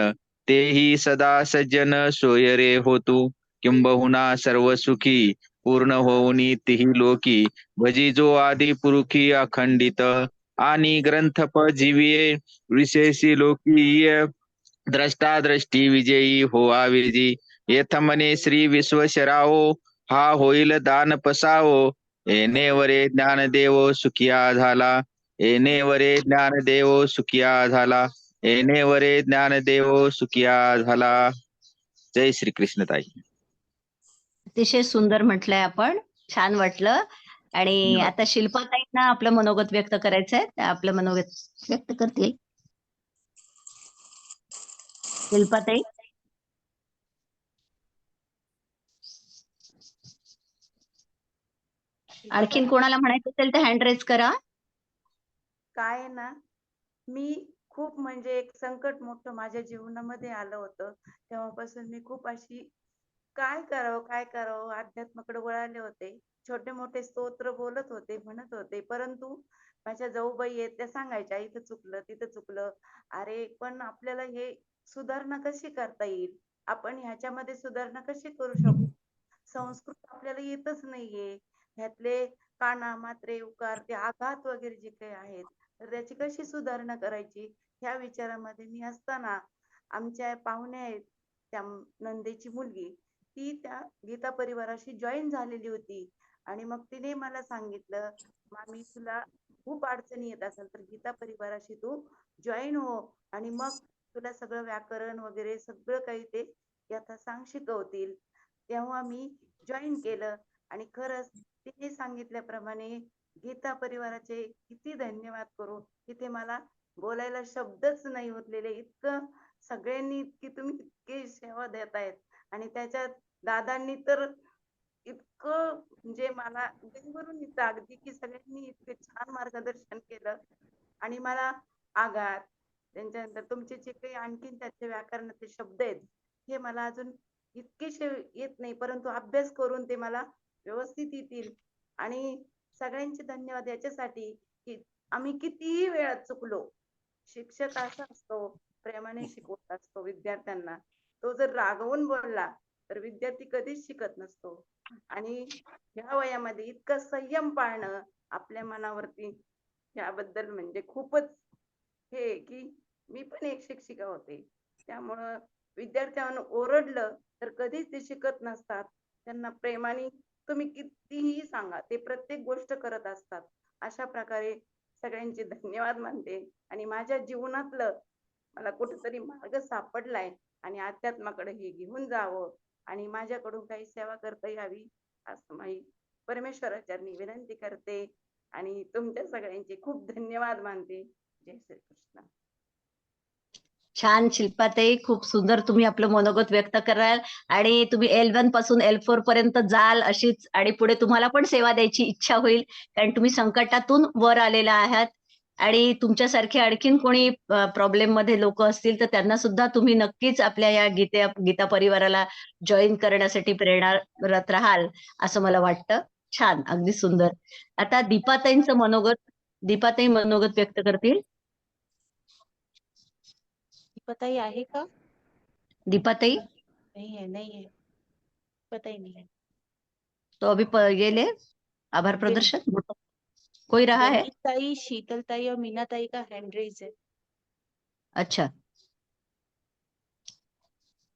तेही सदा सज्जन सोय रे होतू, किंबहुना सर्व सुखी पूर्ण होऊनी तिही लोकी. भजी जो आदि पुरुखी अखंडित, आणि ग्रंथप जीविये विशेषी लोकीय. द्रष्टा दृष्टी विजयी होवा विजी, येथ मने श्री विश्वशराओ. हा होईल दान पसावो, येणे वरे ज्ञानदेव सुखिया झाला. येणे वरे ज्ञानदेव सुखिया झाला. येणे वरे ज्ञानदेव सुखिया झाला. जय श्री कृष्ण ताई. अतिशय सुंदर म्हटलंय आपण. छान वाटलं. आणि आता शिल्पाताईंना आपलं मनोगत व्यक्त करायचंय. त्या आपलं मनोगत व्यक्त करतील. शिल्पाताई. आणखीन कोणाला म्हणायचं असेल तर हँड रेज करा. काय आहे ना, मी खूप म्हणजे एक संकट मोठं माझ्या जीवनामध्ये आलं होतं. तेव्हापासून मी खूप अशी काय करावं अध्यात्माकडे वळाले होते. छोटे मोठे स्तोत्र बोलत होते, म्हणत होते, परंतु माझ्या जाऊबाई आहेत त्या सांगायच्या इथं चुकलं तिथं चुकलं. अरे पण आपल्याला हे सुधारणा कशी करता येईल, आपण ह्याच्यामध्ये सुधारणा कशी करू शकतो. संस्कृत आपल्याला येतच नाहीये. ह्यातले काना मात्रे उकार ते आघात वगैरे जे काही आहेत, तर त्याची कशी सुधारणा करायची ह्या विचारामध्ये मी असताना आमच्या पाहुणे आहेत त्या नंदेची मुलगी, ती त्या गीता परिवाराशी जॉईन झालेली होती. आणि मग तिने मला सांगितलं, मामी तुला खूप अडचणी येत असेल तर गीता परिवाराशी तू जॉईन हो, आणि मग तुला सगळं व्याकरण वगैरे सगळं काही ते यथासांग शिकवतील. तेव्हा मी जॉईन केलं. आणि खरंच तिने सांगितल्याप्रमाणे गीता परिवाराचे किती धन्यवाद करू, तिथे मला बोलायला शब्दच नाही उरलेले. इतकं सगळ्यांनी इतकी तुम्ही इतकी सेवा देत आहेत. आणि त्याच्यात दादांनी तर इतकं म्हणजे मला देवावरून येतं अगदी की सगळ्यांनी इतके छान मार्गदर्शन केलं आणि मला आघात त्यांच्यानंतर तुमचे जे काही आणखीन त्याचे व्याकरणाचे शब्द आहेत हे मला अजून इतकेशे येत नाही, परंतु अभ्यास करून ते मला व्यवस्थित येतील. आणि सगळ्यांचे धन्यवाद याच्यासाठी की आम्ही कितीही वेळात चुकलो, शिक्षक असा असतो प्रेमाने शिकवत असतो विद्यार्थ्यांना. तो जर रागवून बोलला तर विद्यार्थी कधीच शिकत नसतो. आणि ह्या वयामध्ये इतकं संयम पाळणं आपल्या मनावरती याबद्दल म्हणजे खूपच हे की मी पण एक शिक्षिका होते, त्यामुळं विद्यार्थ्यांना ओरडलं तर कधीच ते शिकत नसतात. त्यांना प्रेमाने तुम्ही कितीही सांगा ते प्रत्येक गोष्ट करत असतात. अशा प्रकारे सगळ्यांचे धन्यवाद मानते आणि माझ्या जीवनातलं मला कुठेतरी मार्ग सापडलाय आणि अध्यात्माकडे हे घेऊन जावं आणि माझ्याकडून काही सेवा करता यावी असं मी परमेश्वराचरणी विनंती करते आणि तुमच्या सगळ्यांचे खूप धन्यवाद मानते. जय श्रीकृष्ण. छान शिल्पाताई, खूप सुंदर तुम्ही आपलं मनोगत व्यक्त कराल आणि तुम्ही L1 पासून L4 पर्यंत जाल अशीच आणि पुढे तुम्हाला पण सेवा द्यायची इच्छा होईल, कारण तुम्ही संकटातून वर आलेला आहात आणि तुमच्यासारखे आणखीन कोणी प्रॉब्लेम मध्ये लोक असतील तर त्यांना सुद्धा तुम्ही नक्कीच आपल्या या गीता परिवाराला जॉईन करण्यासाठी प्रेरणारत राहाल असं मला वाटतं. छान, अगदी सुंदर. आता दीपाताई मनोगत व्यक्त करतील. दीपाताई आहे का? दीपाताई नहीं है पता ही नहीं है. तो अभी ये ले आभार प्रदर्शन कोई रहा है? वनीताई, शीतलताई और मीनाताई का हैंड रेज है. अच्छा,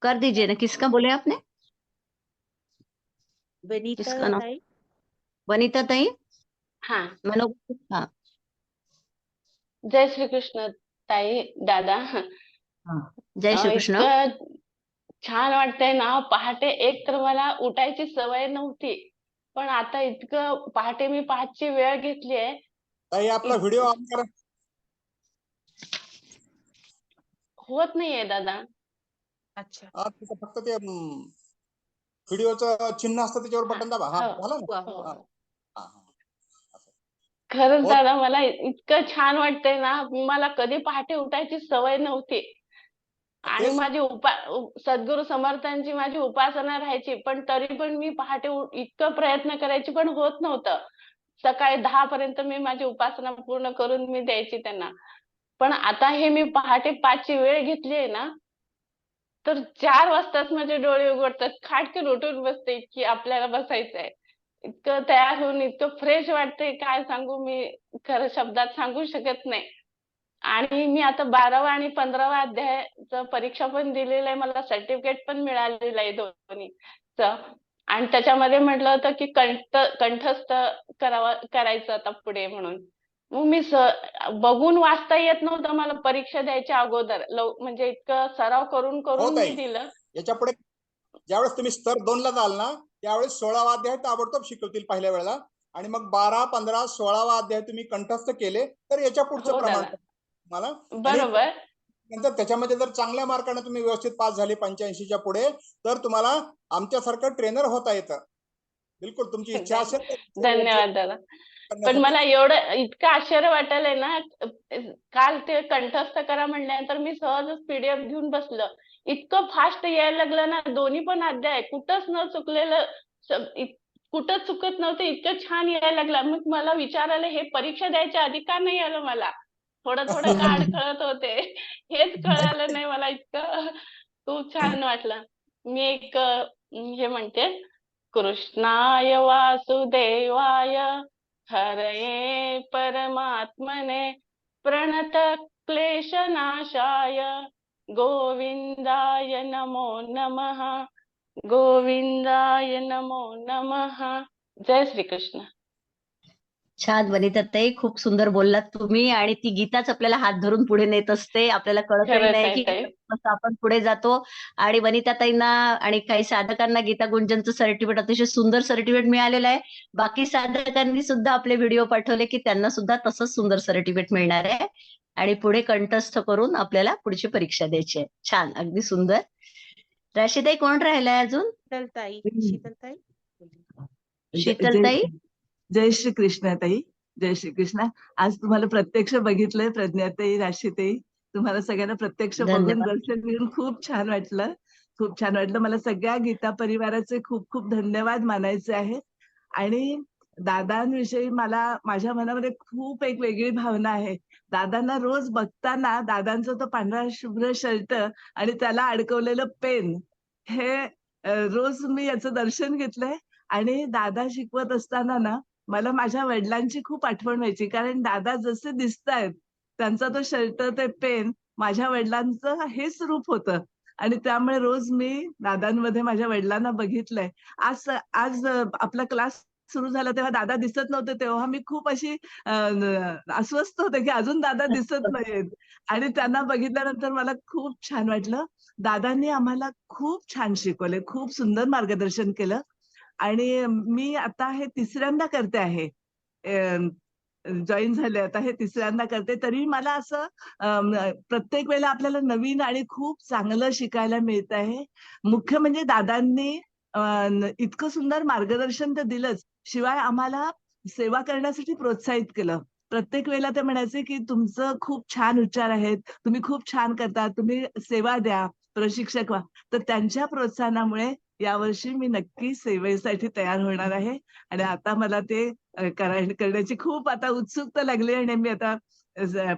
कर दीजिए ना. किसका बोले आपने? वनीता किसका नाम? ताई. वनिता ताई. हाँ. मनोगत. हाँ. जय श्री कृष्ण ताई, दादा. जय श्रीकृष्ण. इतकं छान वाटतंय ना. पहाटे एक तर मला उठायची सवय नव्हती, पण आता इतकं पहाटे मी 5ची वेळ घेतलीये. ताई आपला व्हिडिओ ऑन करा. होत नाहीये दादा. अच्छा. फक्त ते व्हिडिओचं चिन्ह असतं त्याच्यावर बटन दाबा. हा झालं ना. खरंच दादा मला इतकं छान वाटतंय ना. मला कधी पहाटे उठायची सवय नव्हती आणि माझी सद्गुरु समर्थांची माझी उपासना राहायची, पण तरी पण मी पहाटे इतकं प्रयत्न करायची पण होत नव्हतं. सकाळी 10 पर्यंत मी माझी उपासना पूर्ण करून मी द्यायची त्यांना. पण आता हे मी पहाटे 5ची वेळ घेतलीये ना, तर 4 वाजताच माझे डोळे उघडतात. खाटकन उठून बसते की आपल्याला बसायचंय. इतकं तयार होऊन इतकं फ्रेश वाटतंय, काय सांगू मी, खरं शब्दात सांगू शकत नाही. आणि मी आता 12वा आणि 15वा अध्यायाचं परीक्षा पण दिलेलं आहे. मला सर्टिफिकेट पण मिळालेलं आहे दोन्हीचं. आणि त्याच्यामध्ये म्हटलं होतं की कंठस्थ करायचं आता पुढे म्हणून. मग मी बघून वाचता येत नव्हतं मला परीक्षा द्यायच्या अगोदर. म्हणजे इतकं सराव करून मी दिलं. याच्या पुढे ज्यावेळेस तुम्ही स्तर 2ला जाल ना, त्यावेळेस 16वा अध्याय ताबडतोब शिकवतील पहिल्या वेळेला आणि मग 12, 15, 16वा अध्याय तुम्ही कंठस्थ केले तर याच्या पुढचं प्रमाण तुम्हाला. बरोबर. नंतर त्याच्यामध्ये जर चांगल्या मार्काने तुम्ही व्यवस्थित पास झाले 85च्या पुढे, तर तुम्हाला आमच्यासारखं ट्रेनर होता येतं. बिलकुल तुमची इच्छा असेल. धन्यवाद दादा. पण मला इतकं आश्चर्य वाटायलंय ना. काल ते कंठस्थ करा म्हणल्यानंतर मी सहजच PDF घेऊन बसलं. इतकं फास्ट यायला लागलं ना. दोन्ही पण अध्याय कुठंच न चुकलेलं, कुठंच चुकत नव्हतं. इतकं छान यायला लागलं. मग मला विचारायला हे परीक्षा द्यायच्या आधी का नाही आलं मला? थोडं का अडखळत होते हेच कळालं नाही मला. इतकं खूप छान वाटलं. मी एक हे म्हणते, कृष्णाय वासुदेवाय हरये परमात्मने प्रणत क्लेशनाशाय गोविंदाय नमो नमः. गोविंदाय नमो नमः. जय श्रीकृष्ण. छान वनिताताई, खूप सुंदर बोललात तुम्ही. आणि ती गीताच आपल्याला हात धरून पुढे नेत असते. आपल्याला कळतही नाही की कसं आपण पुढे जातो. आणि वनिताताईंना आणि काही साधकांना गीता गुंजनचं सर्टिफिकेट, अतिशय सुंदर सर्टिफिकेट मिळालेलं आहे. बाकी साधकांनी सुद्धा आपले व्हिडिओ पाठवले की त्यांना सुद्धा तसंच सुंदर सर्टिफिकेट मिळणार आहे आणि पुढे कंठस्थ करून आपल्याला पुढची परीक्षा द्यायची आहे. छान, अगदी सुंदर. राशीताई कोण राहिलाय अजून? शीतलताई. शीतलताई. जय श्री कृष्ण ताई. जय श्री कृष्ण. आज तुम्हाला प्रत्यक्ष बघितलंय, प्रज्ञाताई, राशीताई, तुम्हाला सगळ्यांना प्रत्यक्ष बघून धन्यवाद. दर्शन घेऊन खूप छान वाटलं. खूप छान वाटलं. मला सगळ्या गीता परिवाराचे खूप खूप धन्यवाद मानायचे आहे. आणि दादांविषयी मला माझ्या मनामध्ये खूप एक वेगळी भावना आहे. दादांना रोज बघताना दादांचा तो पांढरा शुभ्र शर्ट आणि त्याला अडकवलेलं पेन हे रोज मी याचं दर्शन घेतलंय. आणि दादा शिकवत असताना ना मला माझ्या वडिलांची खूप आठवण व्हायची, कारण दादा जसे दिसतायत त्यांचा तो शर्ट, ते पेन माझ्या वडिलांचं हेच रूप होतं. आणि त्यामुळे रोज मी दादांमध्ये माझ्या वडिलांना बघितलंय. आज आज आपला क्लास सुरू झाला तेव्हा दादा दिसत नव्हते, तेव्हा मी खूप अशी अस्वस्थ होते की अजून दादा दिसत नाहीयेत. आणि त्यांना बघितल्यानंतर मला खूप छान वाटलं. दादांनी आम्हाला खूप छान शिकवले, खूप सुंदर मार्गदर्शन केलं. आणि मी आता हे तिसऱ्यांदा करते आहे, जॉईन झाले आता हे तिसऱ्यांदा करते. तरी मला असं प्रत्येक वेळेला आपल्याला नवीन आणि खूप चांगलं शिकायला मिळत आहे. मुख्य म्हणजे दादांनी इतकं सुंदर मार्गदर्शन तर दिलंच, शिवाय आम्हाला सेवा करण्यासाठी प्रोत्साहित केलं. प्रत्येक वेळेला ते म्हणायचे की तुमचं खूप छान उच्चार आहेत, तुम्ही खूप छान करता, तुम्ही सेवा द्या, प्रशिक्षक व्हा. तर त्यांच्या प्रोत्साहनामुळे यावर्षी मी नक्की सेवेसाठी तयार होणार आहे. आणि आता मला ते करण्याची खूप आता उत्सुकता लागली आणि मी आता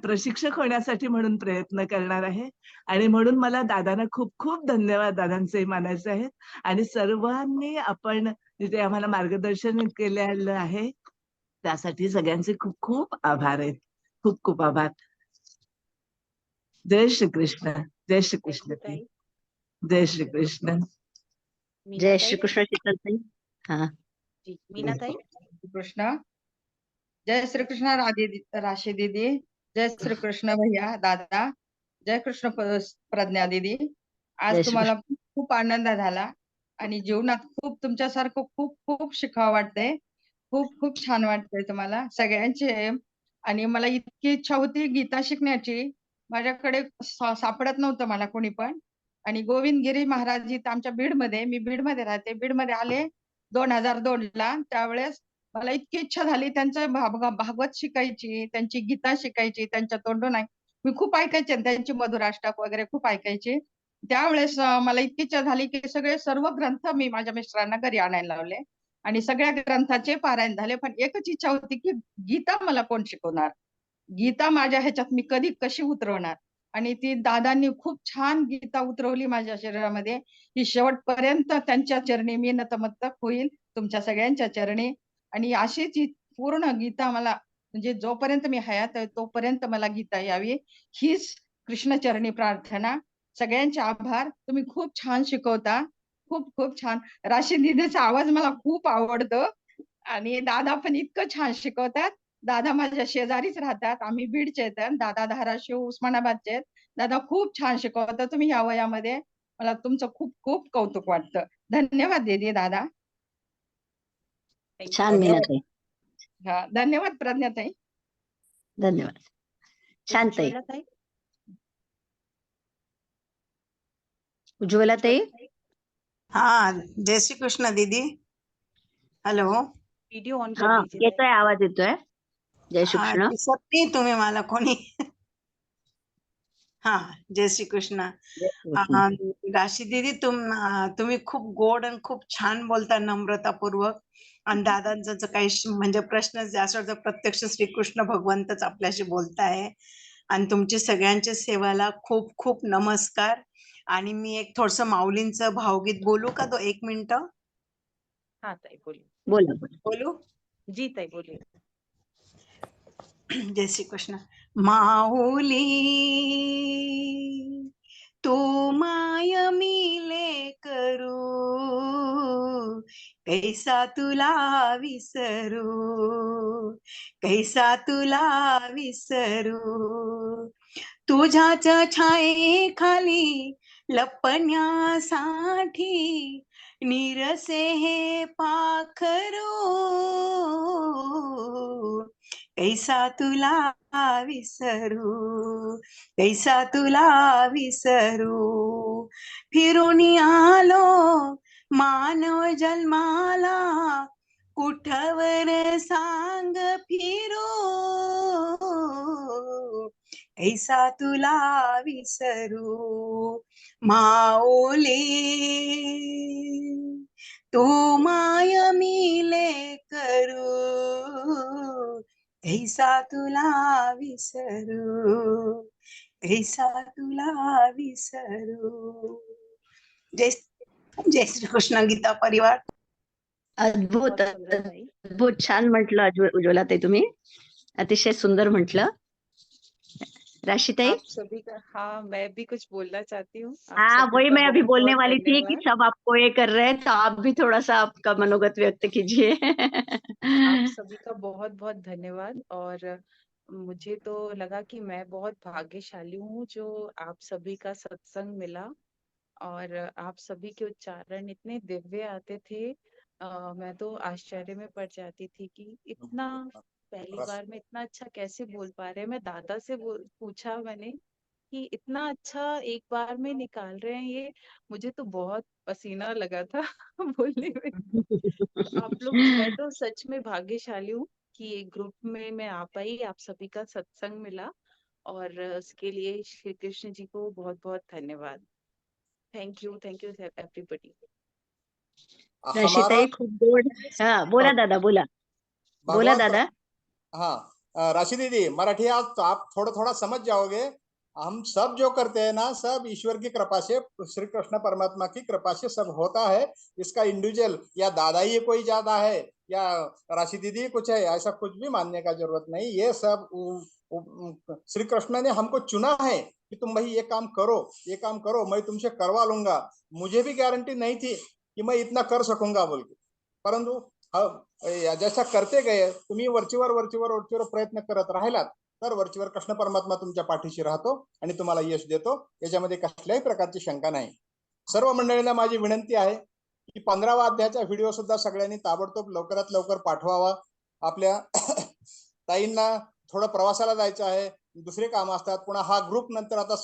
प्रशिक्षक होण्यासाठी म्हणून प्रयत्न करणार आहे. आणि म्हणून मला दादांना खूप खूप धन्यवाद दादांचे मानायचे आहेत. आणि सर्वांनी आपण जिथे आम्हाला मार्गदर्शन केलेलं आहे त्यासाठी सगळ्यांचे खूप खूप आभार आहेत. खूप खूप आभार. जय श्री कृष्ण. जय श्री कृष्ण. जय श्री कृष्ण. जय श्री कृष्ण. शीतलताई. हा. मीनाताई. कृष्ण. जय श्री कृष्ण राशी दीदी. जय श्री कृष्ण भैया दादा. जय कृष्ण प्रज्ञा दीदी. आज जय श्री तुम्हाला खूप आनंद झाला आणि जीवनात खूप तुमच्यासारखं खूप खूप शिकावं वाटतंय. खूप खूप छान वाटतंय तुम्हाला सगळ्यांचे. आणि मला इतकी इच्छा होती गीता शिकण्याची, माझ्याकडे सापडत नव्हतं मला कोणी पण. आणि गोविंद गिरी महाराज इथं आमच्या बीडमध्ये, मी बीडमध्ये राहते, बीडमध्ये आले 2002ला. त्यावेळेस मला इतकी इच्छा झाली त्यांचं भागवत शिकायची, त्यांची गीता शिकायची, त्यांच्या तोंडून मी खूप ऐकायचे, त्यांची मधुराष्टक वगैरे खूप ऐकायची. त्यावेळेस मला इतकी इच्छा झाली की सर्व ग्रंथ मी माझ्या मिस्टरांना घरी आणायला लावले आणि सगळ्या ग्रंथाचे पारायण झाले. पण एकच इच्छा होती की गीता मला कोण शिकवणार, गीता माझ्या ह्याच्यात मी कशी उतरवणार. आणि ती दादांनी खूप छान गीता उतरवली माझ्या शरीरामध्ये. ही शेवटपर्यंत त्यांच्या चरणी मी नतमस्तक होईल, तुमच्या सगळ्यांच्या चरणी. आणि अशीच पूर्ण गीता मला, म्हणजे जोपर्यंत मी हयात आहे तोपर्यंत मला गीता यावी, हीच कृष्णचरणी प्रार्थना. सगळ्यांचे आभार. तुम्ही खूप छान शिकवता, खूप खूप छान. राशी दीदीचा आवाज मला खूप आवडतो आणि दादा पण इतकं छान शिकवतात. दादा माझ्या शेजारीच राहतात, आम्ही बीडचे आहेत. दादा धाराशिव उस्मानाबादचे आहेत. दादा खूप छान शिकवतात तुम्ही या वयामध्ये. मला तुमचं खूप खूप कौतुक वाटतं. धन्यवाद दीदी दादा. छान मीनाताई. हा, धन्यवाद प्रज्ञाताई. धन्यवाद. छान ताई. उज्ज्वलाताई. हा, जय श्री कृष्ण दीदी. हॅलो. व्हिडिओ ऑन हा, येतोय, आवाज येतोय. जय श्री कृष्ण. दिसत नाही तुम्ही मला कोणी. हा, जय श्री कृष्ण. राशी दीदी तुम्ही खूप गोड आणि खूप छान बोलता, नम्रतापूर्वक. आणि दादांचं काही म्हणजे प्रश्नच असं प्रत्यक्ष श्रीकृष्ण भगवंतच आपल्याशी बोलताय. आणि तुमची सगळ्यांच्या सेवाला खूप खूप नमस्कार. आणि मी एक थोडस माऊलींचं भावगीत बोलू का? 1 मिनिट. हा ताई बोलू. बोलू. जी ताई बोलू. जय श्री कृष्ण. माऊली तू माय मिले करू, कैसा तुला विसरू, कैसा तुला विसरू. तुझ्याच छाये खाली लपण्यासाठी निरसे हे पाखरू, कैसा तुला विसरू, कैसा तुला विसरू. फिरून आलो मानव जन्माला, कुठावर सांग फिरू, ऐसा तुला विसरू माऊली, तू माय मिले करू, ऐसा तुला विसरू, ऐसा तुला विसरू. जय जय श्रीकृष्ण गीता परिवार. अद्भुत बहुत सुंदर ताई. अद्भुत छान म्हटलं उज्ज्वला ताई, तुम्ही अतिशय सुंदर म्हटलं. राशीताई. आप सभी का, हाँ मैं भी कुछ बोलना चाहती हूँ. आप हाँ, सभी वही का मैं अभी बहुत बोलने बहुत वाली थी कि धन्यवाद. सब आपको ये कर रहे हैं, तो आप भी थोड़ा सा आपका मनोगत व्यक्त कीजिए. आप सभी का बहुत बहुत धन्यवाद. और मुझे तो लगा कि मैं बहुत भाग्यशाली हूँ जो आप सभी का सत्संग मिला, और आप सभी के उच्चारण इतने दिव्य आते थे. मैं तो आश्चर्य में पड़ जाती थी कि इतना पहली बार में इतना अच्छा कैसे बोल पा रहे हैं. मैं दादा से पूछा मैंने कि इतना अच्छा एक बार में निकाल रहे हैं ये. मुझे तो बहुत पसीना लगा था बोलने में. तो आप लोग, मैं तो सच में भाग्यशाली हूँ कि एक ग्रुप में मैं आ पाई, आप सभी का सत्संग मिला, और उसके लिए श्री कृष्ण जी को बहुत बहुत धन्यवाद. Thank you everybody. राशीताई खूप गोड. हा बोला दादा, बोला बोला भगवान दादा. हाँ राशि दीदी, मराठी आप थोड़ा थोड़ा समझ जाओगे. हम सब जो करते हैं ना, सब ईश्वर की कृपा से, श्री कृष्ण परमात्मा की कृपा से सब होता है. इसका इंडिविजुअल या दादा ही कोई ज्यादा है या राशि दीदी कुछ है, ऐसा कुछ भी मानने का जरूरत नहीं. ये सब श्री कृष्ण ने हमको चुना है कि तुम भाई ये काम करो, मैं तुमसे करवा लूंगा. मुझे भी गारंटी नहीं थी कि मैं इतना कर सकूंगा बोल के, परंतु जशा करते गए, तुम्ही वरचीवर प्रयत्न करत राहिलात तर वरचीवर कृष्ण परमात्मा तुमच्या पाठीशी राहतो आणि तुम्हाला यश देतो. याच्यामध्ये कसल्याही प्रकारची शंका नाही. सर्व मंडळींना माझी विनंती आहे की 15वा अध्यायाचा व्हिडिओ सुद्धा सगळ्यांनी ताबडतोब लवकरात लवकर पाठवावा. आपल्या ताईंना थोडं प्रवासाला जायचं आहे, दुसरे काम असतात. पुन्हा हा ग्रुप नंतर आता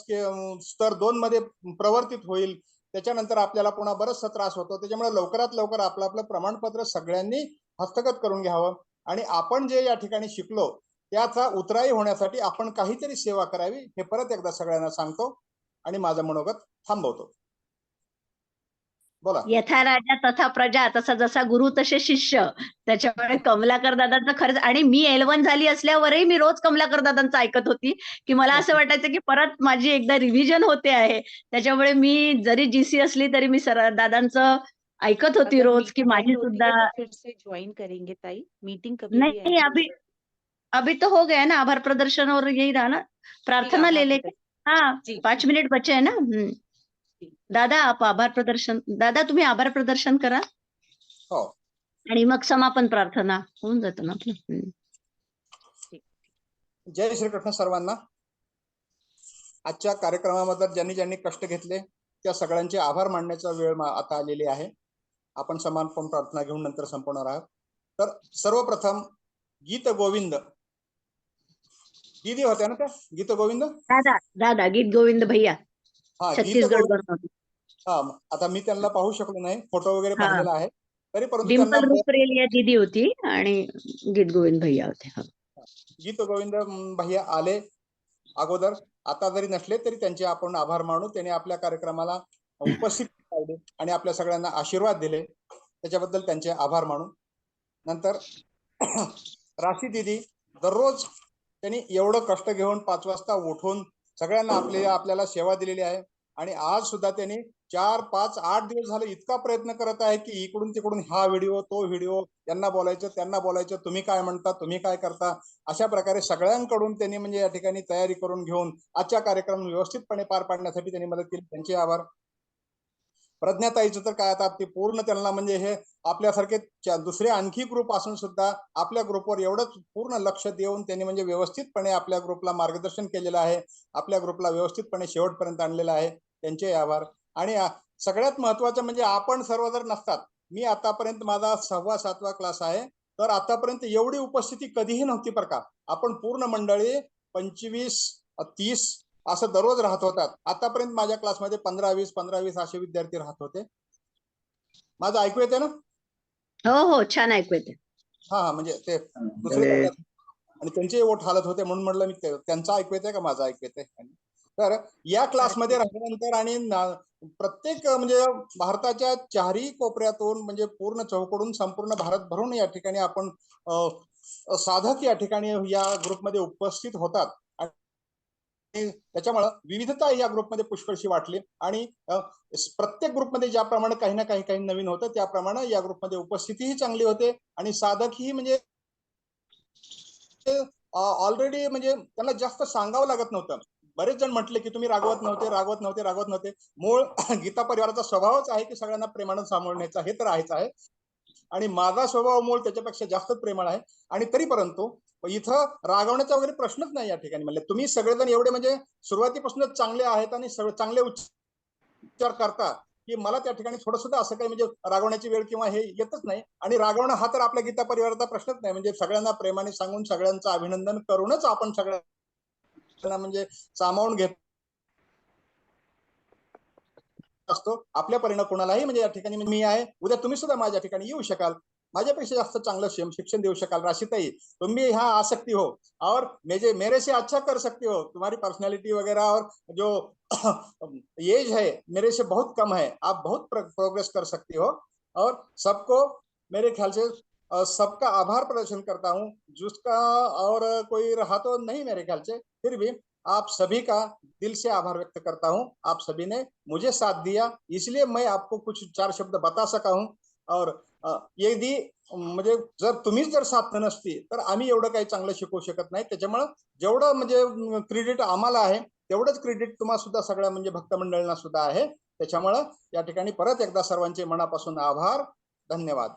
स्तर 2 मध्ये प्रवर्तित होईल. त्याच्यानंतर आपल्याला पुन्हा बराचसा त्रास होतो. त्याच्यामुळे लवकरात लवकर आपलं प्रमाणपत्र सगळ्यांनी हस्तगत करून घ्यावं आणि आपण जे या ठिकाणी शिकलो त्याचा उतराई होण्यासाठी आपण काहीतरी सेवा करावी, हे परत एकदा सगळ्यांना सांगतो आणि माझं मनोगत थांबवतो. बोला. यथा राजा तथा प्रजा, तसा जसा गुरु तसे शिष्य. त्याच्यामुळे कमलाकर दादांचं खरंच, आणि मी L1 झाली असल्यावरही मी रोज कमलाकर दादांचं ऐकत होती की मला असं वाटायचं की परत माझी एकदा रिव्हिजन होते आहे. त्याच्यामुळे मी जरी GC असली तरी मी दादांचं ऐकत होती अगर रोज की मीटिंग माझी होती सुद्धा. है तो फिर से ज्वाइन करेंगे ताई. मीटिंग कभी भी नहीं, आएगी. अभी तो हो गया ना आभार प्रदर्शन, और यही रहा ना प्रार्थना ले लेके. हाँ 5 मिनिट बचे है ना. दादा आप आभार प्रदर्शन, दादा तुम्ही आभार प्रदर्शन करा हो, आणि मग समापन प्रार्थना होऊन जातं ना आपलं. जय श्रीकृष्ण सर्वांना. आजच्या कार्यक्रमामध्ये ज्यांनी ज्यांनी कष्ट घेतले त्या सगळ्यांचे आभार मानण्याचा वेळ आता आलेली आहे. आपण समापन प्रार्थना घेऊन नंतर संपवणार आहोत. तर सर्वप्रथम गीत गोविंद दीदी होत्या ना त्या, गीत गोविंद दादा गीत गोविंद भैया छत्तीसगड वरून. हा, आता मी त्यांना पाहू शकलो नाही, फोटो वगैरे पाहिलेला आहे तरी, परंतु डिंपल रुपरेलिया दीदी होती आणि गीत गोविंद भैया होते. गीत गोविंद भैया आले अगोदर, आता जरी नसले तरी त्यांचे आपण आभार मानू. त्यांनी आपल्या कार्यक्रमाला उपस्थित राहिले आणि आपल्या सगळ्यांना आशीर्वाद दिले, त्याच्याबद्दल त्यांचे आभार मानू. नंतर राशी दीदी, दररोज त्यांनी एवढं कष्ट घेऊन 5 वाजता उठून सगळ्यांना आपल्याला सेवा दिलेली आहे. आणि आज सुद्धा त्यांनी 4, 5, 8 दिवस झाले इतका प्रयत्न करत आहे की इकडून तिकडून हा व्हिडिओ तो व्हिडिओ, यांना बोलायचं त्यांना बोलायचं, तुम्ही काय म्हणता तुम्ही काय करता, अशा प्रकारे सगळ्यांकडून त्यांनी म्हणजे या ठिकाणी तयारी करून घेऊन आजच्या कार्यक्रम व्यवस्थितपणे पार पाडण्यासाठी त्यांनी मदत केली. त्यांचे आभार. प्रज्ञाताईचं तर काय, आता ते पूर्ण त्यांना म्हणजे हे आपल्यासारखे दुसरे आणखी ग्रुप असून सुद्धा आपल्या ग्रुपवर एवढंच पूर्ण लक्ष देऊन त्यांनी म्हणजे व्यवस्थितपणे आपल्या ग्रुपला मार्गदर्शन केलेलं आहे, आपल्या ग्रुपला व्यवस्थितपणे शेवटपर्यंत आणलेलं आहे. त्यांचे आभार. आणि सगळ्यात महत्वाचं म्हणजे आपण सर्व जर नसतात, मी आतापर्यंत माझा 6वा 7वा क्लास आहे, तर आतापर्यंत एवढी उपस्थिती कधीही नव्हती बरं का. आपण पूर्ण मंडळी 25-30 असं दररोज राहत होतात. आतापर्यंत माझ्या क्लासमध्ये 15-20 असे विद्यार्थी राहत होते. माझं ऐकू येते ना? हो छान ऐकू येते. हा म्हणजे ते दुसरे गटात आणि त्यांचे वोट हालत होते म्हणून म्हटलं मी त्यांचं ऐकू येते का माझं ऐकू येते. तर या क्लासमध्ये राहिल्यानंतर आणि प्रत्येक म्हणजे भारताच्या चारही कोपऱ्यातून म्हणजे पूर्ण चौकडून संपूर्ण भारत भरून या ठिकाणी आपण साधक या ठिकाणी या ग्रुपमध्ये उपस्थित होतात आणि त्याच्यामुळे विविधता या ग्रुपमध्ये पुष्कळशी वाटली आणि प्रत्येक ग्रुपमध्ये ज्याप्रमाणे काही ना काही नवीन होतं त्याप्रमाणे या ग्रुपमध्ये उपस्थितीही चांगली होते आणि साधकही म्हणजे ऑलरेडी म्हणजे त्यांना जास्त सांगावं लागत नव्हतं. बरेच जण म्हटले की तुम्ही रागवत नव्हते. मूळ गीता परिवाराचा स्वभावच आहे की सगळ्यांना प्रेमानं सांभाळण्याचा, हे तर आहेच आहे आणि माझा स्वभाव मूळ त्याच्यापेक्षा जास्त प्रेमळ आहे आणि तरी परंतु इथं रागवण्याचा वगैरे प्रश्नच नाही या ठिकाणी. म्हणले तुम्ही सगळेजण एवढे म्हणजे सुरुवातीपासूनच चांगले आहेत आणि चांगले उच्चार करता की मला त्या ठिकाणी थोडं सुद्धा असं काही म्हणजे रागवण्याची वेळ किंवा हे येतच नाही आणि रागवणं हा तर आपल्या गीता परिवाराचा प्रश्नच नाही. म्हणजे सगळ्यांना प्रेमाने सांगून सगळ्यांचं अभिनंदन करूनच आपण सगळ्यांना म्हणजे सामावून घेत असतो. आपल्या परिणाम कोणालाही म्हणजे या ठिकाणी मी आहे, उद्या तुम्ही सुद्धा माझ्या ठिकाणी येऊ शकाल, माझ्यापेक्षा जास्त चांगलं शिक्षण देऊ शकाल. राशीताई तुम्ही यहाँ आ सकती हो और मेरे से अच्छा कर सकती हो. तुम्हारी पर्सनालिटी वगैरह और जो एज है मेरे से बहुत कम है, आप बहुत प्रोग्रेस कर सकती हो और सबको मेरे ख्याल से सबका आभार प्रदर्शन करता हूँ जिसका और कोई रहा तो नहीं मेरे ख्याल से, फिर भी आप सभी का दिल से आभार व्यक्त करता हूँ. आप सभी ने मुझे साथ दिया इसलिए मैं आपको कुछ 4 शब्द बता सका हूँ और यदि म्हणजे जर तुम्हीच जर साथ नसती तर आम्ही एवढं काही चांगलं शिकवू शकत नाही. त्याच्यामुळे जेवढं म्हणजे क्रेडिट आम्हाला आहे तेवढंच क्रेडिट तुम्हा सुद्धा सगळ्या म्हणजे भक्त मंडळींना सुद्धा आहे. त्याच्यामुळे या ठिकाणी परत एकदा सर्वांचे मनापासून आभार, धन्यवाद.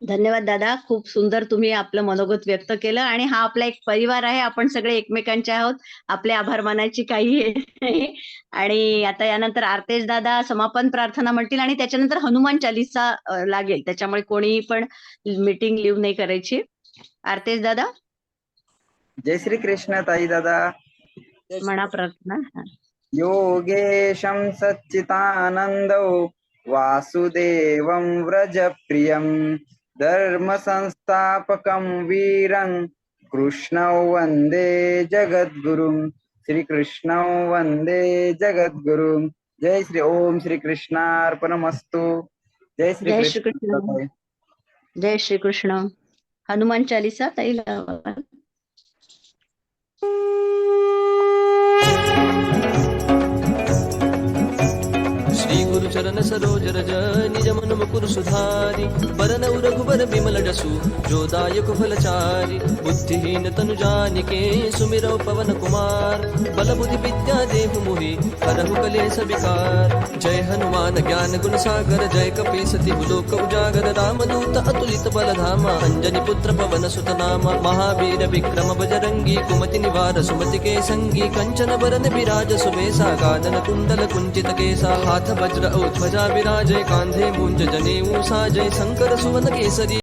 धन्यवाद दादा, खूप सुंदर तुम्ही आपलं मनोगत व्यक्त केलं आणि हा आपला एक परिवार आहे, आपण सगळे एकमेकांचे आहोत, आपले आभार मानायची काही हे नाही. आणि आता यानंतर आरतेश दादा समापन प्रार्थना म्हणतील आणि त्याच्यानंतर हनुमान चालीसा लागेल, त्याच्यामुळे कोणीही पण मीटिंग लिव्ह नाही करायची. आरतेश दादा. जय श्री कृष्ण ताई दादा. म्हणा प्रार्थना. योगेशं सच्चिदानन्दो वासुदेवं व्रजप्रियं धर्म संस्थापकं वीरं कृष्णं वन्दे जगद्गुरुं. श्री कृष्ण वन्दे जगद्गुरुं. जय श्री ओम श्री कृष्णार्पणमस्तु. जय श्री कृष्ण. जय श्री कृष्ण. हनुमान चालीसा ताई लावा. श्री गुरु चरण सरोज रज निज मन मुकुर सुधारी बरनउ रघुबर बिमल जसु जो दायक फलचारी बुद्धिहीन तनु जानिके सुमिरौ पवन कुमार बल बुद्धि विद्या देहु मोहि हरहु कलेश विकार. जय हनुमान ज्ञान गुण सागर जय कपीस तिहु लोक उजागर रामदूत अतुलित बल धामा अंजनी पुत्र पवन सुत नामा महावीर विक्रम बजरंगी कुमति निवार सुमति के संगी कंचन बरन विराज सुबेसा कानन कुंडल कुंचित केसा हाथ वज्र ध्वजा विराजय कांधे मुंज जनेऊ साजय शंकर सुवन केसरी